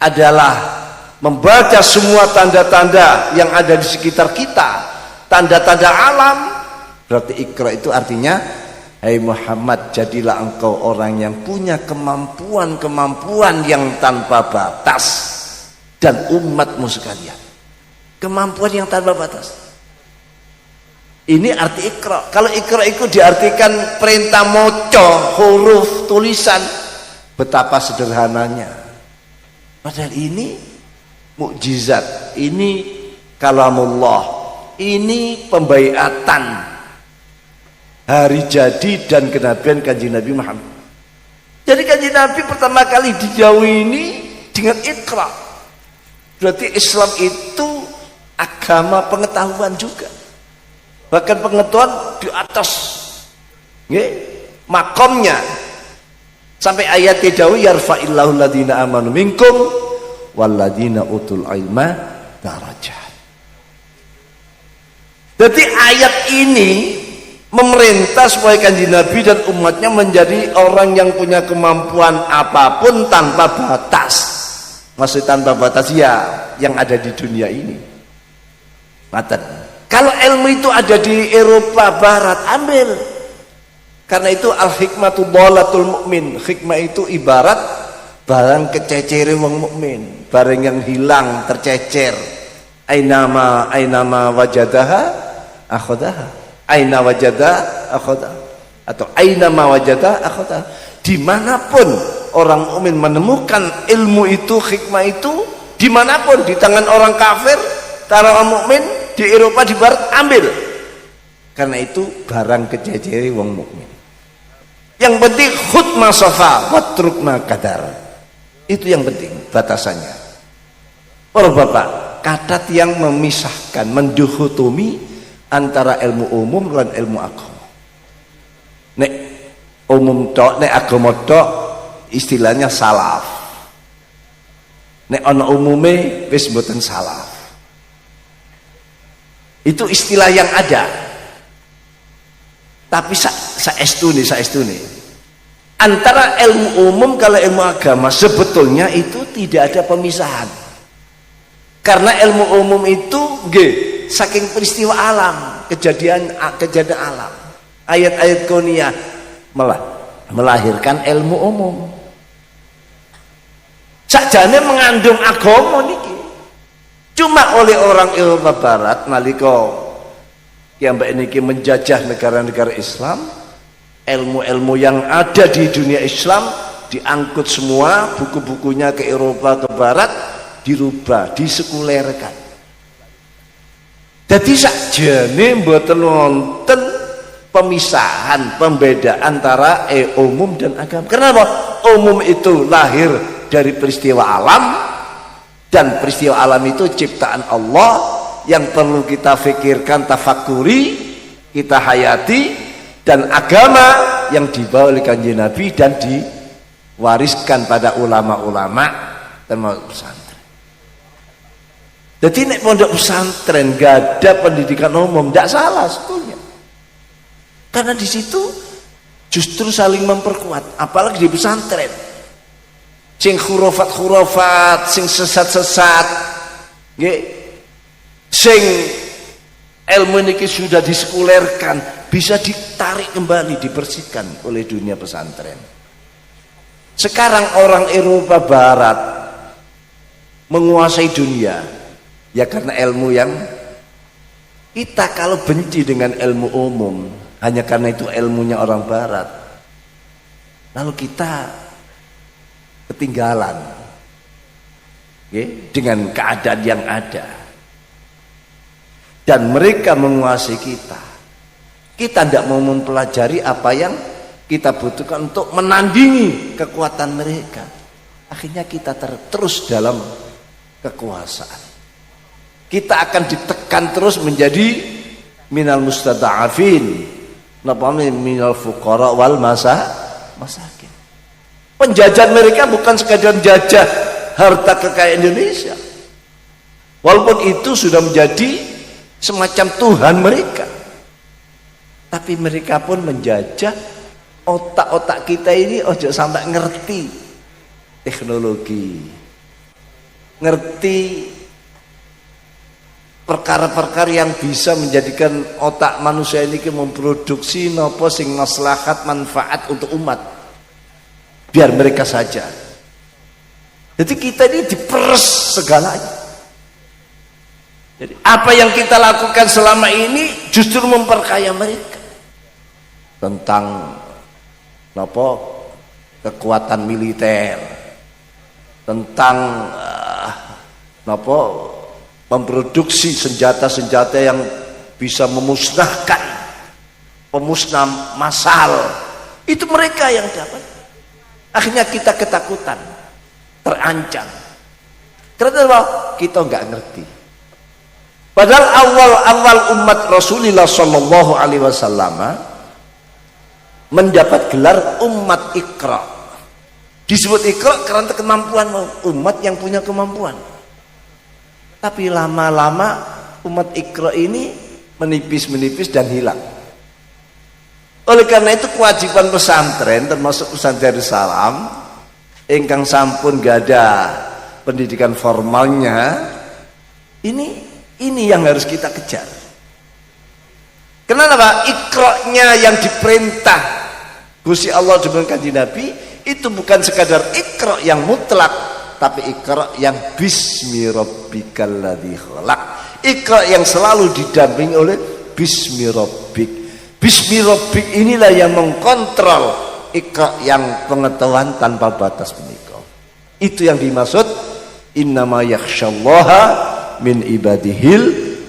adalah membaca semua tanda-tanda yang ada di sekitar kita, tanda-tanda alam, berarti Iqra itu artinya Hai Muhammad, jadilah engkau orang yang punya kemampuan-kemampuan yang tanpa batas, dan umatmu sekalian kemampuan yang tanpa batas. Ini arti Iqra. Kalau Iqra itu diartikan perintah moco, huruf, tulisan, betapa sederhananya. Padahal ini mukjizat, ini kalamullah, ini pembaiatan hari jadi dan kenabian Kanjeng Nabi Muhammad. Jadi Kanjeng Nabi pertama kali dijauhi ini dengan Iqra. Berarti Islam itu agama pengetahuan juga. Bahkan pengetahuan di atas makomnya. Sampai ayat dijauhi yarfa'illahu alladhina amanu minkum walladhina utul ilma darajat. Jadi ayat ini memerintah supaya Kanjeng Nabi dan umatnya menjadi orang yang punya kemampuan apapun tanpa batas. Maksud tanpa batas ya yang ada di dunia ini. Kalau ilmu itu ada di Eropa Barat, ambil. Karena itu al-hikmatu dhalatul mu'min. Hikmah itu ibarat barang kececere wong mukmin, barang yang hilang, tercecer. Ainama wajadaha akhadaha. Aina wajada akhadaha. Atau ainama wajada akhadaha. Dimanapun orang mukmin menemukan ilmu itu, hikmah itu, dimanapun, di tangan orang kafir, orang mukmin, di Eropa, di Barat, ambil. Karena itu barang kececere wong mukmin. Yang penting khud ma safa watruk ma qadar. Itu yang penting batasannya. Para bapak, kadat yang memisahkan, mendihotomi antara ilmu umum dan ilmu agama. Nek umum tok, nek agama tok, istilahnya salaf. Nek ana umume wis mboten salaf. Itu istilah yang ada. Tapi saestune antara ilmu umum kalau ilmu agama sebetulnya itu tidak ada pemisahan. Karena ilmu umum itu saking peristiwa alam, kejadian alam, ayat-ayat kauniyah melahirkan ilmu umum. Sakjane mengandung agama niki. Cuma oleh orang Eropa Barat nalika kiambak niki menjajah negara-negara Islam, ilmu-ilmu yang ada di dunia Islam diangkut semua, buku-bukunya ke Eropa ke Barat, dirubah, disekulerkan. Jadi sakjane mboten wonten pemisahan, pembedaan antara umum dan agama. Kenapa? Umum itu lahir dari peristiwa alam, dan peristiwa alam itu ciptaan Allah yang perlu kita fikirkan, tafakuri, kita hayati, dan agama yang dibawa oleh Kanjeng Nabi dan diwariskan pada ulama-ulama termasuk pesantren. Jadi nek pondok pesantren gak ada pendidikan umum, tidak salah sebetulnya. Karena di situ justru saling memperkuat, apalagi di pesantren. Sing khurafat, sing sesat-sesat, sing ilmu ini sudah disekulerkan, bisa ditarik kembali, dibersihkan oleh dunia pesantren. Sekarang orang Eropa Barat menguasai dunia, ya karena ilmu yang kita kalau benci dengan ilmu umum hanya karena itu ilmunya orang Barat, lalu kita ketinggalan dengan keadaan yang ada. Dan mereka menguasai kita tidak mau mempelajari apa yang kita butuhkan untuk menandingi kekuatan mereka. Akhirnya kita terus dalam kekuasaan. Kita akan ditekan terus menjadi minal mustada'afin, minal fuqara wal masakin. Penjajahan mereka bukan sekadar jajah harta kekayaan Indonesia, walaupun itu sudah menjadi semacam Tuhan mereka, tapi mereka pun menjajah otak-otak kita ini. Ojo sampai ngerti teknologi, ngerti perkara-perkara yang bisa menjadikan otak manusia ini memproduksi nopo sing maslahat manfaat untuk umat. Biar mereka saja. Jadi kita ini diperes segalanya. Jadi apa yang kita lakukan selama ini justru memperkaya mereka. Tentang nopo kekuatan militer, tentang nopo memproduksi senjata-senjata yang bisa memusnahkan, pemusnah massal. Itu mereka yang dapat. Akhirnya kita ketakutan, terancam. Karena kita nggak ngerti. Padahal awal-awal umat Rasulullah Shallallahu Alaihi Wasallam mendapat gelar umat Iqra. Disebut Iqra karena kemampuan umat yang punya kemampuan. Tapi lama-lama umat Iqra ini menipis-menipis dan hilang. Oleh karena itu kewajiban pesantren, termasuk pesantren Salam, ingkang sampun gak ada pendidikan formalnya, ini yang harus kita kejar. Kenapa? Iqra-nya yang diperintah Gusti Allah dengan Kanjeng Nabi itu bukan sekadar Iqra yang mutlak, tapi Iqra yang bismi rabbikal ladzi khalaq. Iqra yang selalu didampingi oleh bismi rabbik. Bismi rabbik inilah yang mengkontrol Iqra yang pengetahuan tanpa batas menika. Itu yang dimaksud innama yakhsyallaha min ibadihil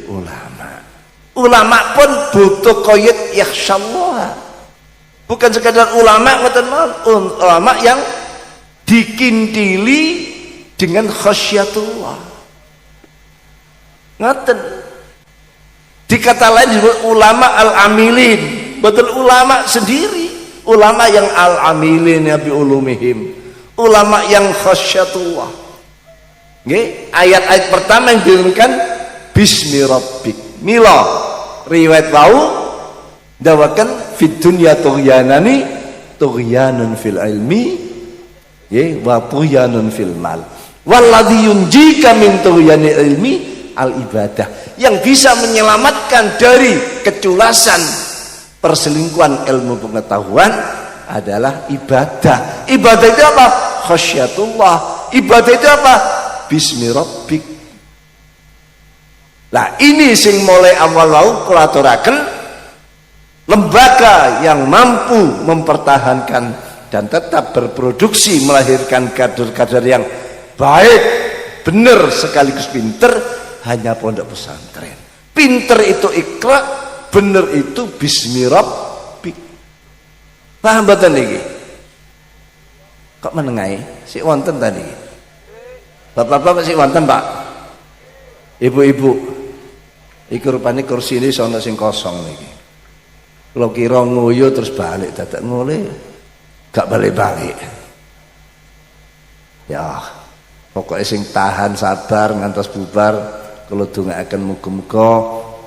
ulama. Ulama pun butuh qayyid yakhsyallaha. Bukan sekadar ulama, ulama yang dikintili dengan khasyatullah. Ngaten. Di kata lain disebut ulama al-amilin. Betul ulama sendiri. Ulama yang al-amilin ya bi ulumihim. Ulama yang khasyatullah. Nggih, ayat-ayat pertama yang diturunkan bismi rabbik. Mila riwayat wau dawakan fid dunya tughyanani tughyanun fil ilmi wa tughyanun fil mal. Walladzi yunjika min tughyani ilmi al ibadah. Yang bisa menyelamatkan dari keculasan perselingkuhan ilmu pengetahuan adalah ibadah. Ibadah itu apa? Khasyatullah. Ibadah itu apa? Bismi rabbik. Nah ini sing mulai awal-awal kulaturaken lembaga yang mampu mempertahankan dan tetap berproduksi melahirkan kader-kader yang baik, benar sekaligus pinter, hanya pondok pesantren. Pinter itu Iqra, bener itu bismi rabbik. Paham mboten niki? Kok menengahi? Sik wonten tadi. Bapak-bapak sik wonten, Pak. Ibu-ibu. Iki rupane kursi ini sono sing kosong niki. Kalau kira nguyu terus balik dadak ngule gak balik-balik. Ya, pokoknya sing tahan sabar ngantos bubar kalau dongaaken muga-muga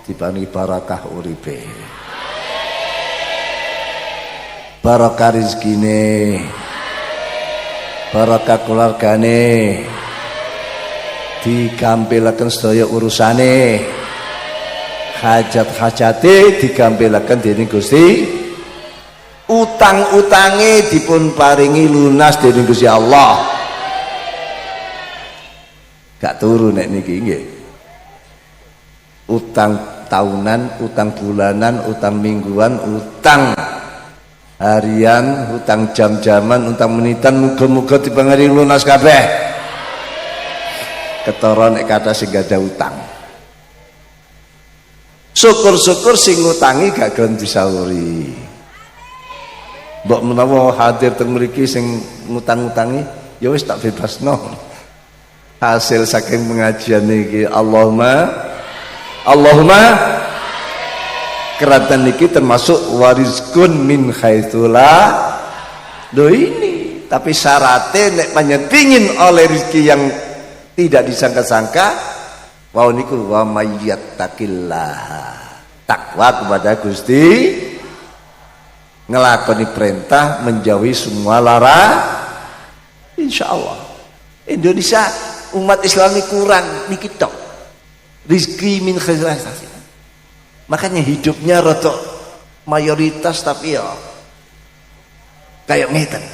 diparingi barakah uripe. Barakah rezekine. Barakah keluargane. Digampilaken sedaya urusane. Hajat-hajate digampilaken dening Gusti. Utang-utange dipun paringi lunas dening Gusti Allah. Gak turu nek niki nggih. Utang tahunan, utang bulanan, utang mingguan, utang harian, utang jam-jaman, utang menitan, muga-muga diparingi lunas kabeh. Ketara nek kata sing gak ada utang. Syukur-syukur sing ngutangi gak gelem disauri. Mbok menawa hadir teng mriki sing ngutang-utangi, ya wis tak bebasno. Hasil saking pengajian iki Allahumma keratan niki termasuk warizkun min haitsula. Loh ini, tapi syaratnya nek panjenengan oleh rezeki yang tidak disangka-sangka, wau niku wa mayyattaqillah. Takwa kepada Gusti, ngelakoni perintah, menjauhi semua larangan. Insyaallah Indonesia umat Islam ini kurang niki tok. rizki min khairin yahtasib. Makanya hidupnya rotok mayoritas tapi ya kayak ngeten.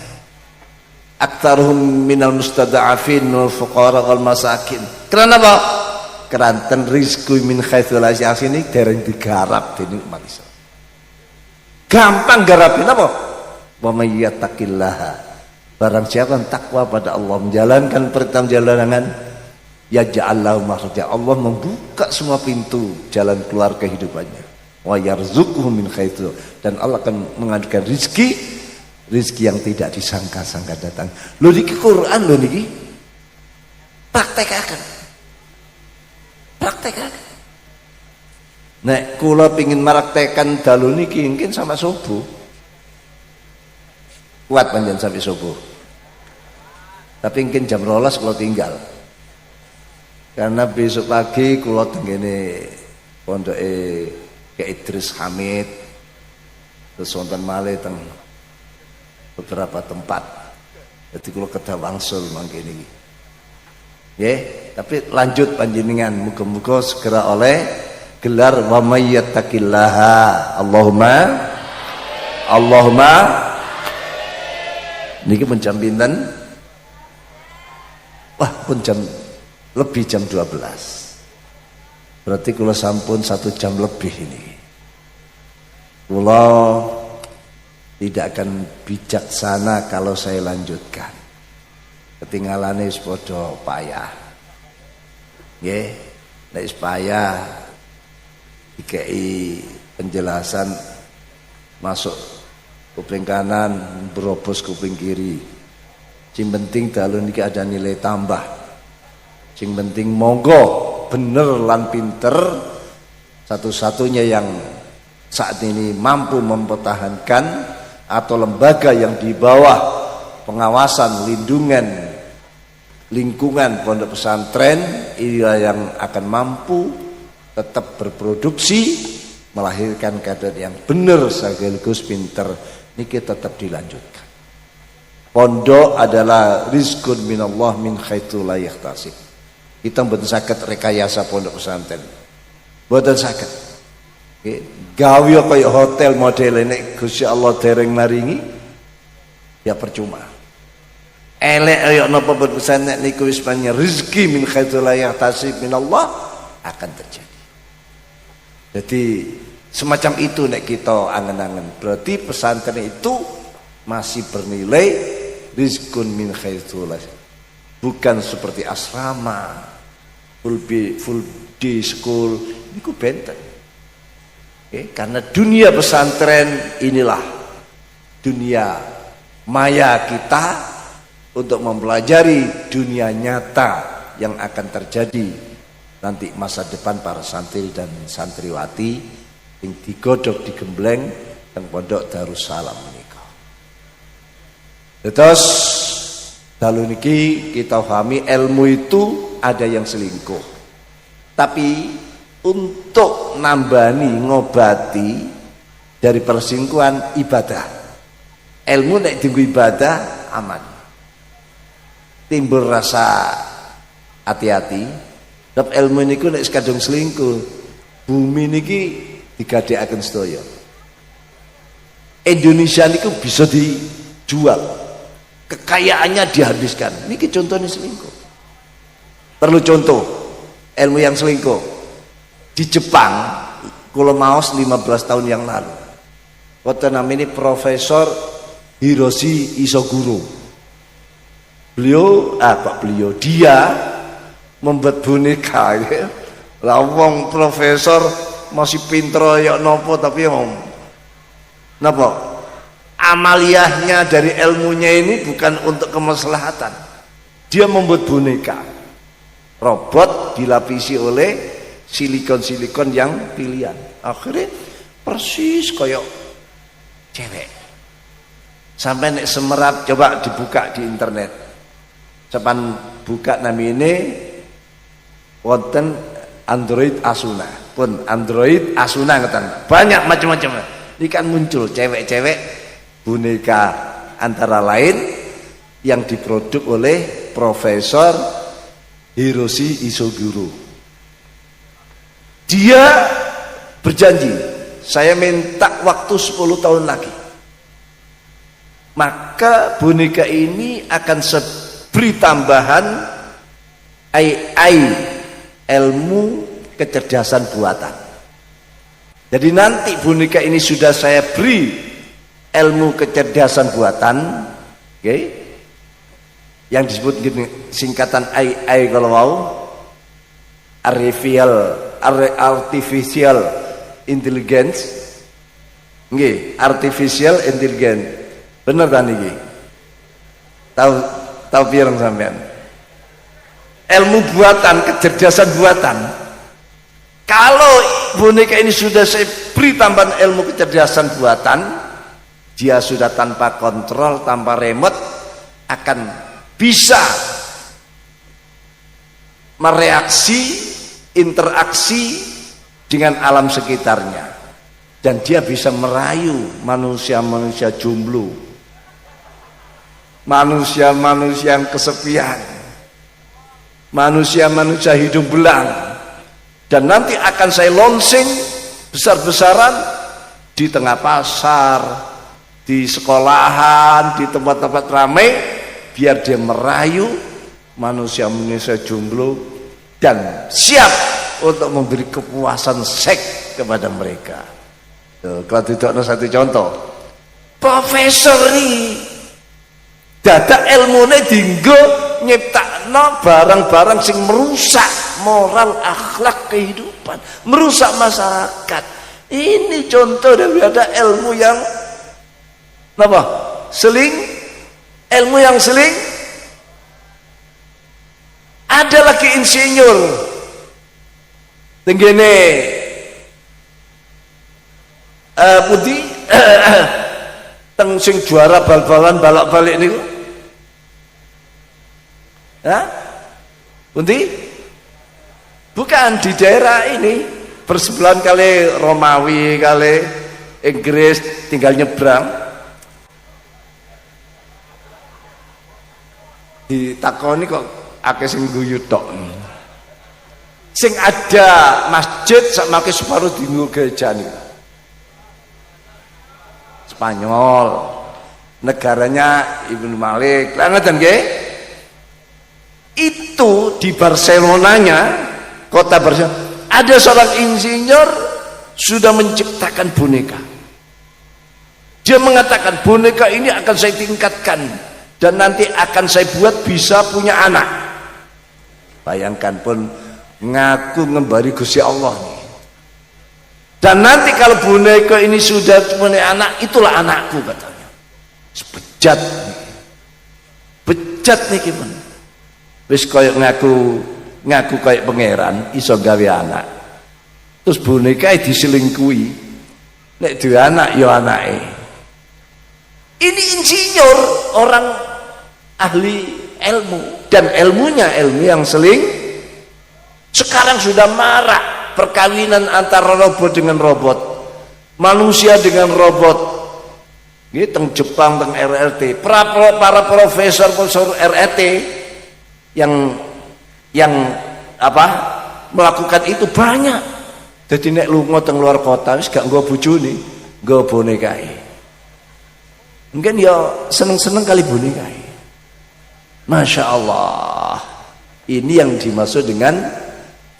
Aktsaruhum minal mustada'afin wal fuqara wal masakin. Karena apa? Keranten rizki min khairin yahtasib ini dereng digarap dening umat Islam. Gampang garapin apa? Wa may yattaqillaha. Barang siapa yang takwa pada Allah, menjalankan perintah menjalankan, yaj'al lahu makhraja. Allah membuka semua pintu jalan keluar kehidupannya. Wa yarzuquhu min haitsu, dan Allah akan mengadakan rizki yang tidak disangka-sangka datang. Lho niki Quran lho niki. Praktekaken. Nek kula pengin maraktekan dalu niki mungkin sama subuh. Kuat panjen sampai subuh. Tapi mungkin jam 12 kula tinggal. Karena besok pagi kula tenggene pondoke Ki Idris Hamid terus wonten malih teng beberapa tempat. Jadi kula kedah wangsul mangke niki. Nggih, tapi lanjut panjenengan muga-muga segera oleh gelar wa may yattaqillaha. Allahumma niki pun jam pinten? Wah, pun lebih jam 12. Berarti kula sampun 1 jam lebih ini. Kula tidak akan bijaksana kalau saya lanjutkan. Ketinggalane wis padha payah. Nggih, nek wis payah dikei penjelasan masuk kuping kanan berobos kuping kiri. Sing penting dalu niki ada nilai tambah. Sing penting monggo bener lan pinter, satu-satunya yang saat ini mampu mempertahankan atau lembaga yang di bawah pengawasan lingkungan pondok pesantren inilah yang akan mampu tetap berproduksi, melahirkan kader yang benar sekaligus pinter. Niki tetap dilanjutkan. Pondok adalah rizqun minallah min haitsu la yahtasib. Kita mboten saged rekayasa pondok pesantren. Mboten saged. Gawe kaya hotel model nek Gusti Allah dereng maringi ya percuma. Elek kaya napa pondok pesantren niku wis panjenengan rezeki min haitsu la yahtasib minallah akan terjadi. Jadi semacam itu nek kita angen-angen. Berarti pesantren itu masih bernilai rizqun min haitsu la, bukan seperti asrama full day school niku benten. Karena dunia pesantren inilah dunia maya kita untuk mempelajari dunia nyata yang akan terjadi nanti masa depan para santri dan santriwati yang digodhog digembleng teng pondok Darussalam menika. Terus dalu niki kita pahami ilmu itu ada yang selingkuh. Tapi untuk nambani ngobati dari perselingkuhan ibadah. Ilmu nek dienggo ibadah aman. Timbul rasa hati-hati. Sebab ilmu niku nek kadung selingkuh, bumi niki digadhekaken sedaya. Indonesia niku bisa dijual. Kekayaannya dihabiskan. Niki contohnya selingkuh. Perlu contoh ilmu yang selingkuh. Di Jepang, kula maos 15 tahun yang lalu. Wonten namanya Profesor Hiroshi Isoguro. Dia membuat boneka ya. Lah wong profesor masih pinter ya nopo tapi napa? Amaliyahnya dari ilmunya ini bukan untuk kemaslahatan. Dia membuat boneka. Robot dilapisi oleh silikon-silikon yang pilihan. Akhirnya persis kayak cewek. Sampai nek semerap coba dibuka di internet. Cepan buka namine wonten Android Asuna. Pun Android Asuna ngeten. Banyak macam-macam. Ini kan muncul cewek-cewek boneka antara lain yang diproduk oleh Profesor Hiroshi Isoguro. Dia berjanji, saya minta waktu 10 tahun lagi. Maka boneka ini akan beri tambahan AI, ilmu kecerdasan buatan. Jadi nanti boneka ini sudah saya beri ilmu kecerdasan buatan, okay? Yang disebut gini, singkatan AI kalau mau, artificial intelligence, okay? Artificial intelligence, bener kan ini? Tahu pirang sampean? Ilmu buatan, kecerdasan buatan. Kalau boneka ini sudah saya beri tambahan ilmu kecerdasan buatan, dia sudah tanpa kontrol, tanpa remote, akan bisa mereaksi, interaksi dengan alam sekitarnya. Dan dia bisa merayu manusia-manusia jomblo, manusia-manusia yang kesepian, manusia-manusia hidung belang. Dan nanti akan saya launching besar-besaran di tengah pasar, di sekolahan, di tempat-tempat ramai, biar dia merayu manusia-manusia jomblo dan siap untuk memberi kepuasan seks kepada mereka. Kalau tidak ada satu contoh, profesor ini dadak ilmune dinggo nyiptakno barang-barang sing merusak moral akhlak kehidupan, merusak masyarakat. Ini contoh dari ada ilmu yang apa? Seling, ilmu yang seling. Ada lagi insinyur tenggene putih teng sing juara bal-balan balak-balik niku. Hah? Pundi? Bukan di daerah ini, bersebelahan kali Romawi, kali Inggris, tinggal nyebrang. Ditakoni kok akeh sing guyu tok. Sing ada masjid sak make separuh dinggo gereja niku. Spanyol. Negaranya Ibnu Malik. Lah ngoten nggih? Itu di Barcelonanya, kota Barcelona, ada seorang insinyur sudah menciptakan boneka. Dia mengatakan boneka ini akan saya tingkatkan dan nanti akan saya buat bisa punya anak. Bayangkan pun ngaku ngembari Gusti Allah nih. Dan nanti kalau boneka ini sudah punya anak, itulah anakku katanya. Bejat nih. Bejat nih gimana? Wis koyo ngaku kayak pangeran iso gawe anak. Terus boneka diselingkuhi. Nek duwe anak ya anake. Ini insinyur, orang ahli ilmu, dan ilmunya ilmu yang seling. Sekarang sudah marak perkawinan antara robot dengan robot, manusia dengan robot. Ini teng Jepang, teng RRT, para profesor RRT yang apa melakukan itu banyak. Jadi nek lunga teng luar kota wis gak nggo bojone, nggo bonekae. Mungkin ya seneng-seneng kali bonekae. Masya Allah. Ini yang dimaksud dengan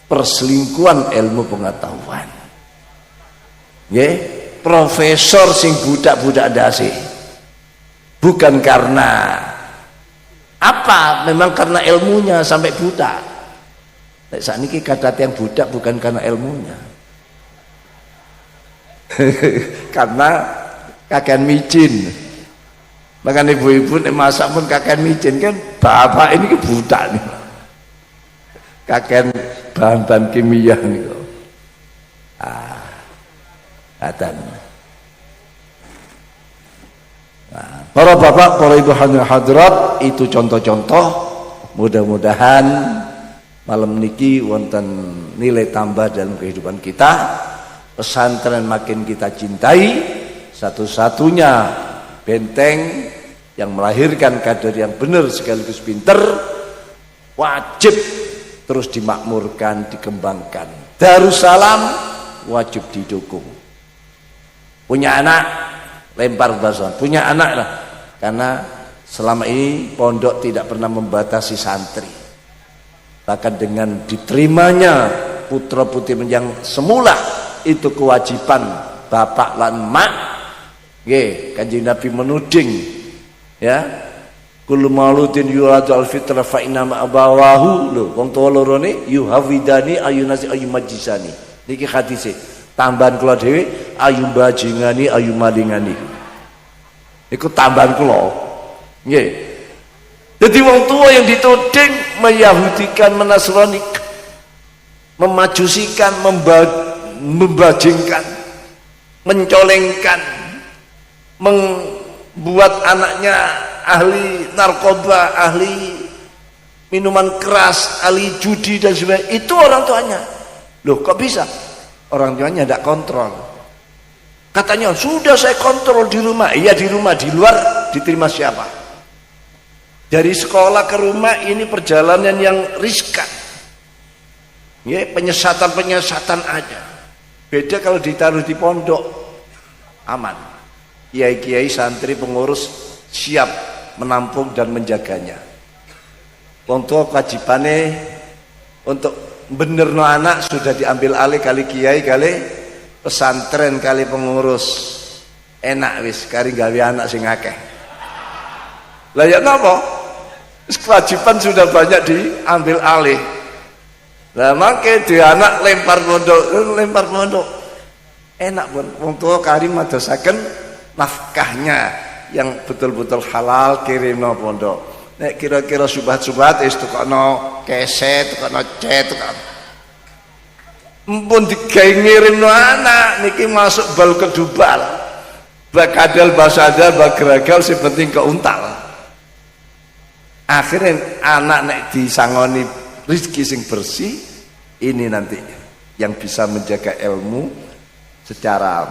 perselingkuhan ilmu pengetahuan. Nggih, profesor sing budak-budak dasi. Bukan karena apa? Memang karena ilmunya sampai buta. Nek sakniki kadhat yang budak bukan karena ilmunya. Karena kakean micin. Bahkan ibu-ibu nek masak pun kakean micin kan, bapak ini buta nih. Kakean bahan-bahan kimia niku. Atan. Para bapak, para ibu hadirat, itu contoh-contoh. Mudah-mudahan malam niki wonten nilai tambah dalam kehidupan kita. Pesantren makin kita cintai, satu-satunya benteng yang melahirkan kader yang benar sekaligus pinter, wajib terus dimakmurkan, dikembangkan. Darussalam wajib didukung. Punya anak lempar basuhan, punya anak lah. Karena selama ini pondok tidak pernah membatasi santri. Bahkan dengan diterimanya putra putri yang semula itu kewajiban bapak lan mak. Nggih, Kanjeng Nabi menuding ya. Kullu mauludin yuladu al-fitra fa inna ma abawahu. Lho, wong tuwa loro ne yuhawidani ayunasi ayumajisani. Niki hadise. Tambahan kula dhewe ayu bajingani ayu malingani. Iku tambahan kula. Nggih. Jadi wong tua yang dituding meyahudikan, menasrani, memajusikan, membajingkan, mencolengkan, membuat anaknya ahli narkoba, ahli minuman keras, ahli judi dan sebagainya. Itu orang tuanya. Loh, kok bisa? Orang tuanya tidak kontrol. Katanya sudah saya kontrol di rumah. Iya di rumah, di luar diterima siapa? Dari sekolah ke rumah ini perjalanan yang riskan. Ya, penyesatan aja. Beda kalau ditaruh di pondok, aman. Kiai-kiai, santri, pengurus siap menampung dan menjaganya. Wong tua kewajibannya untuk benerno anak sudah diambil alih kali kiai, kali pesantren, kali pengurus. Enak wis kari gawe anak sing akeh. Lah ya napa? Kewajiban sudah banyak diambil alih. Lah mangke di anak lempar pondok. Enak pun wong tua kari madosaken nafkahnya yang betul-betul halal kirimno pondok. Nek kira-kira subhat-subhat wis tukokno keset, tukokno cet, tukokno. Mumpun digawe ngirimno anak niki masuk bal kedubal. Bakadal basadal bagragal sing penting keuntal. Akhirnya anak nek disangoni rezeki sing bersih ini nanti yang bisa menjaga ilmu secara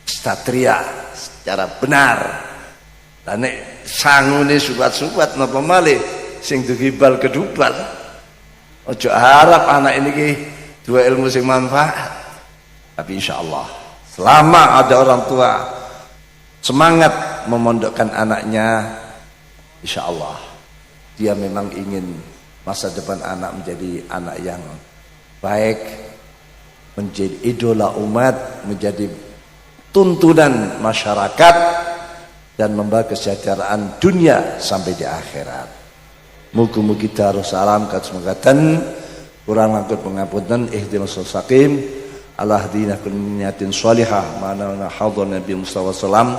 ksatria, secara benar. Dan nek sangune subat-subat napa malih sing dugibal kedubal. Ojo harap anak ini ki dua ilmu sing manfaat. Tapi insyaallah selama ada orang tua semangat memondokkan anaknya, insyaallah dia memang ingin masa depan anak menjadi anak yang baik, menjadi idola umat, menjadi tuntunan masyarakat dan membawa kesejahteraan dunia sampai di akhirat. Mugi-mugi Darussalam katsmengatan kurang langkut pengapunten ihdinas siratal ala hadina kunniyatin shalihah mana hadran Nabi Mustafa sallam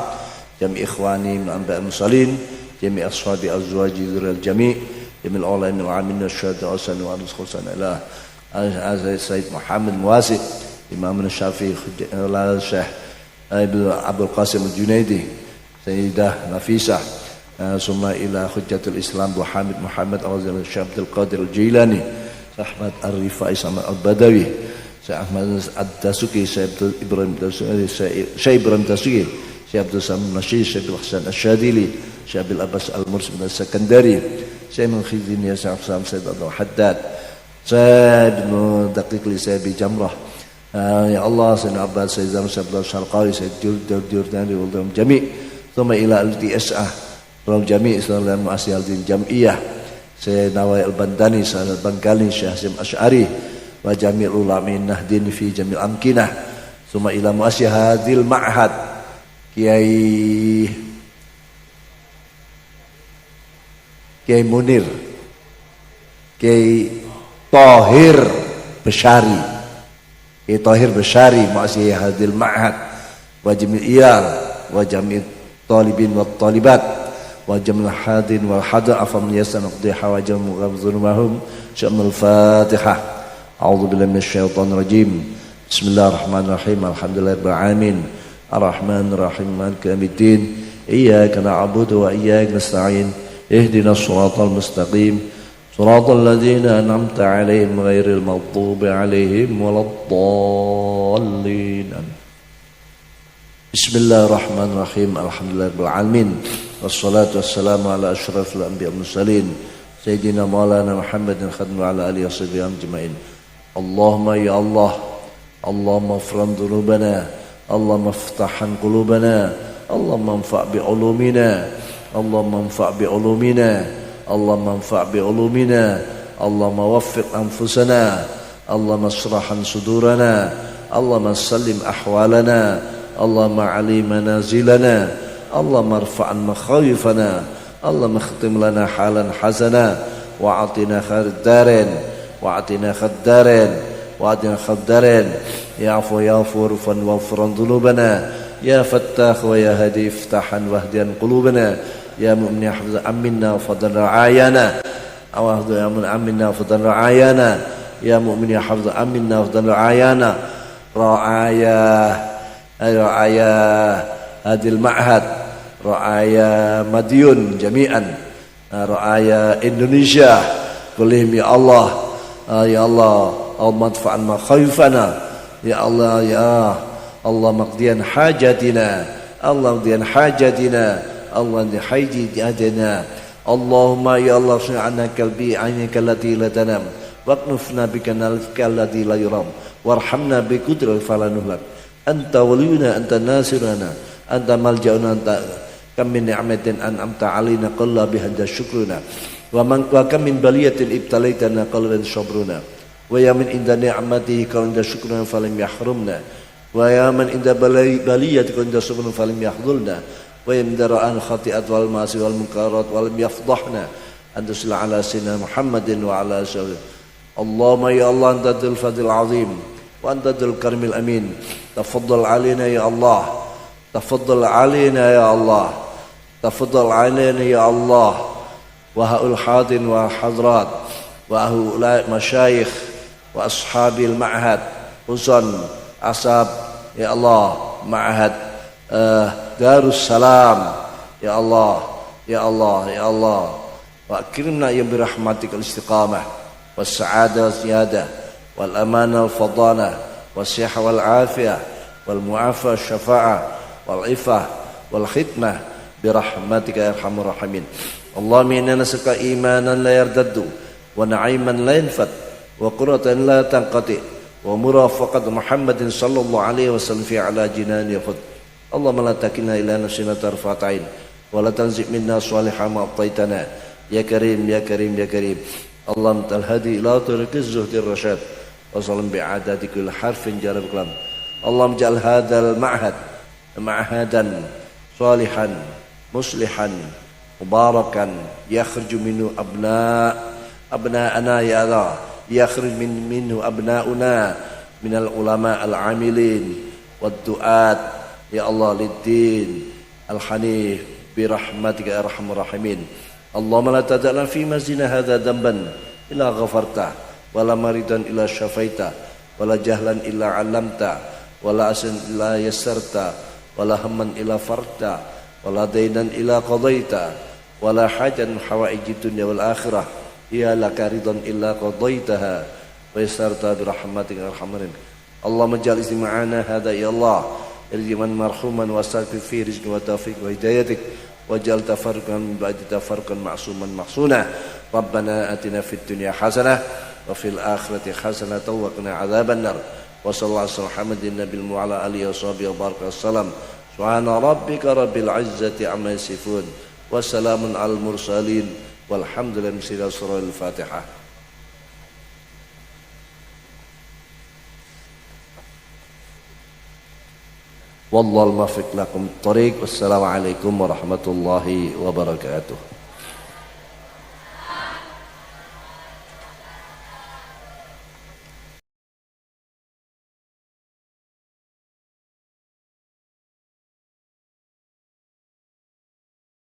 jami ikhwani min anba'il musallin jami ashabi azwaji dzurriyyal jami' jamil ulamin wa amin syahada asan wa rizqan ila Sayyid Muhammad Muwasi Imam Syafi'i Syekh Abdul Qasim Al-Junaidi Sayyidah Nafisah summa ila Hujjatul Islam Muhammad Awazil Syekh Abdul Qadir Al-Jilani Ahmad Ar-Rifai Samad Al-Badawi Syekh Ahmad Ad-Dasuki Syekh Ibrahim Dasuki Syekh Ibrahim Dasuki Syekh Abdul Samad Nashid Syekh Abdul Hasan Al-Shadili Syekh Abdul Abbas Al-Mursi Al-Sakandari Syekh Mukhidin Ya Syekh Syekh Abdul Haddad Syekh Daqiq Li Syekh Jamrah Ya Allah Sayyidina Abbas Sayyid Zaman Syekh Abdul Syarqari Syekh Jurdani Waldam Jami' Thumma ila al-TSA Ram Jami' Islam Mu'asyi al-Din Jam'iyah Syekh Nawai Al-Bandani Syekh Al-Bangkali Syekh Hasim Asy'ari wa Jami'ul Ulamin Nahdin fi Jamil Amkinah Thumma ila Mu'asyi hadhil Ma'had Kiai Munir Kiai Tahir Bashari Kiai Tahir Bashari Mu'asyi hadhil Ma'had wa Jamil Iyal wa Jamil Talibin wa Talibat wa jamil hadin wal hada afam yasan qdi hawajum ghafzurumahum syamul Fatihah. A'udzu billahi minasyaitonir rajim. Bismillahirrahmanirrahim. Alhamdulillahirabbil alamin. Arrahmanir rahim maliki yaumiddin. Iyyaka na'budu wa iyyaka nasta'in. Ihdinas shiratal mustaqim. Shiratal ladzina an'amta 'alaihim ghairil maghdubi 'alaihim waladdallin. Bismillahirrahmanirrahim. Alhamdulillahirabbil alamin. Wassalatu wassalamu ala asyrafil anbiya'i wal mursalin sayyidina maulana Muhammadin khadmu ala alihi washabihi ajmain. Allahumma ya Allah, Allahumma afran dhunubana, Allahumma aftahan qulubana, Allahumma anfa' bi ulumina, Allahumma anfa' bi ulumina, Allahumma anfa' bi ulumina, Allahumma waffiq anfusana, Allahumma asrahan sudurana, Allahumma sallim ahwalana, Allahumma ali manazilana, Allahumma arfa'an makhawifana, Allahumma khtim lana halan hasana, wa'atina khaddarin, wa'atina khaddarin, wa'atina khaddarin, ya afu ya furfan wafran dhunubana, ya fattah wa ya hadi iftahan wahdian qulubana, ya mu'min ya hafidh aminna fadlan ra'ayana, awahdu ya mu'min aminna fadlan ra'ayana, ya mu'min ya hafidh aminna fadlan ra'ayana, ra'aya hadil ma'had, ra'aya Madiun jami'an, ra'aya Indonesia kullihim ya Allah, ya Allah, madfa'an ma khawifana, ya Allah, ya Allah maqdiyan hajatina, Allah maqdiyan hajatina, Allah maqdiyan hajatina, Allahumma ya Allah sun'ana kalbi ainika allati la tanam, waqnufna bika nalika allati la yuram, warhamna bi qudratil fala nuhlak, anta waliyuna, anta nasirana, anta malja'una, anta kam min ni'matin an'amta alaina qalla biha syukruna, wa kam min baliyatin ibtalaitana qalla sabruna, wa ya min inda ni'matihi qalla syukruna falam yahrumna, wa ya man inda baliyati qalla sabruna falam yahdhulna, wa ya min dara'an khati'at wal ma'asi wal munkarat walam yafdahna, anta salli ala sayyidina Muhammadin wa ala alihi. Allahumma ya Allah anta dzul fadil azim wa anta dzul karimil amin, tafaddal alaina ya Allah, tafaddal alaina ya Allah, tafaddal alaina ya Allah, wa haul hadin wa hadrat wa haula masyayikh wa ashabil ma'had Husan Asab ya Allah, ma'had Darussalam ya Allah, ya Allah, ya Allah, wa akrimna ya birahmatikal istiqamah was sa'adah was ziyadah wal amanah wal fadana was sihah wal afiyah wal mu'afah syafa'ah wal ifah wal khidmah birahmatika ya arhamar rahimin. Allahumma inna nas'aluka imanan la yardaddu wa na'iman la yanfad wa qurratan la tanqati wa murafaqat Muhammadin sallallahu alaihi wasallam fi ala jinani khud. Allahumma la takilna ila nafsina tarfat ain wa la tanzi' minna salihah ma ataitana ya karim ya karim ya karim. Allahumma tal hadi ila tariqiz zuhdir rasyad wa sallam bi'adati kulli harfin jarab kalam. Allahumma ja'al hadzal ma'had ma'hadan salihan muslihan mubarakan yakhruju minhu abna'ana ya Allah, yakhruj minhu abna'una minal ulama al-amilin wad du'at ya Allah lid-din al-hanif bi rahmatika ya arhamar rahimin. Allahumma la tada'na fi mazina hadza dhanban illa ghafarta wala maridan illa syafaita wala jahlan illa 'allamta wala asan illa yassarta wala hamman illa farta wala dainan illa qadaita wala hajan hawaijid dunya wal akhirah ya laka ridan illa qadaitaha wa yassarta bi rahmatika arhamar rahimin. Allahumma ij'al istima'ana hadza ya Allah irjiman marhuman wastaghfir fi rizqi wa taufiq wa hidayatik waj'al tafarruqan min ba'di tafarruqan ma'suman mahsuna. Rabbana atina fid dunya hasanah wa fil akhirati hasanah wa qina adzabannar. Wa sallallahu alaihi Muhammadin nabiyil mu'ala alihi wa sahbihi wa baraka sallam. Subhana rabbika rabbil izzati amma yasifun wa salamun al mursalin walhamdulillahi rabbil Fatihah. Wallahul muwaffiq lakum thoriq. Wassalamualaikum warahmatullahi wabarakatuh.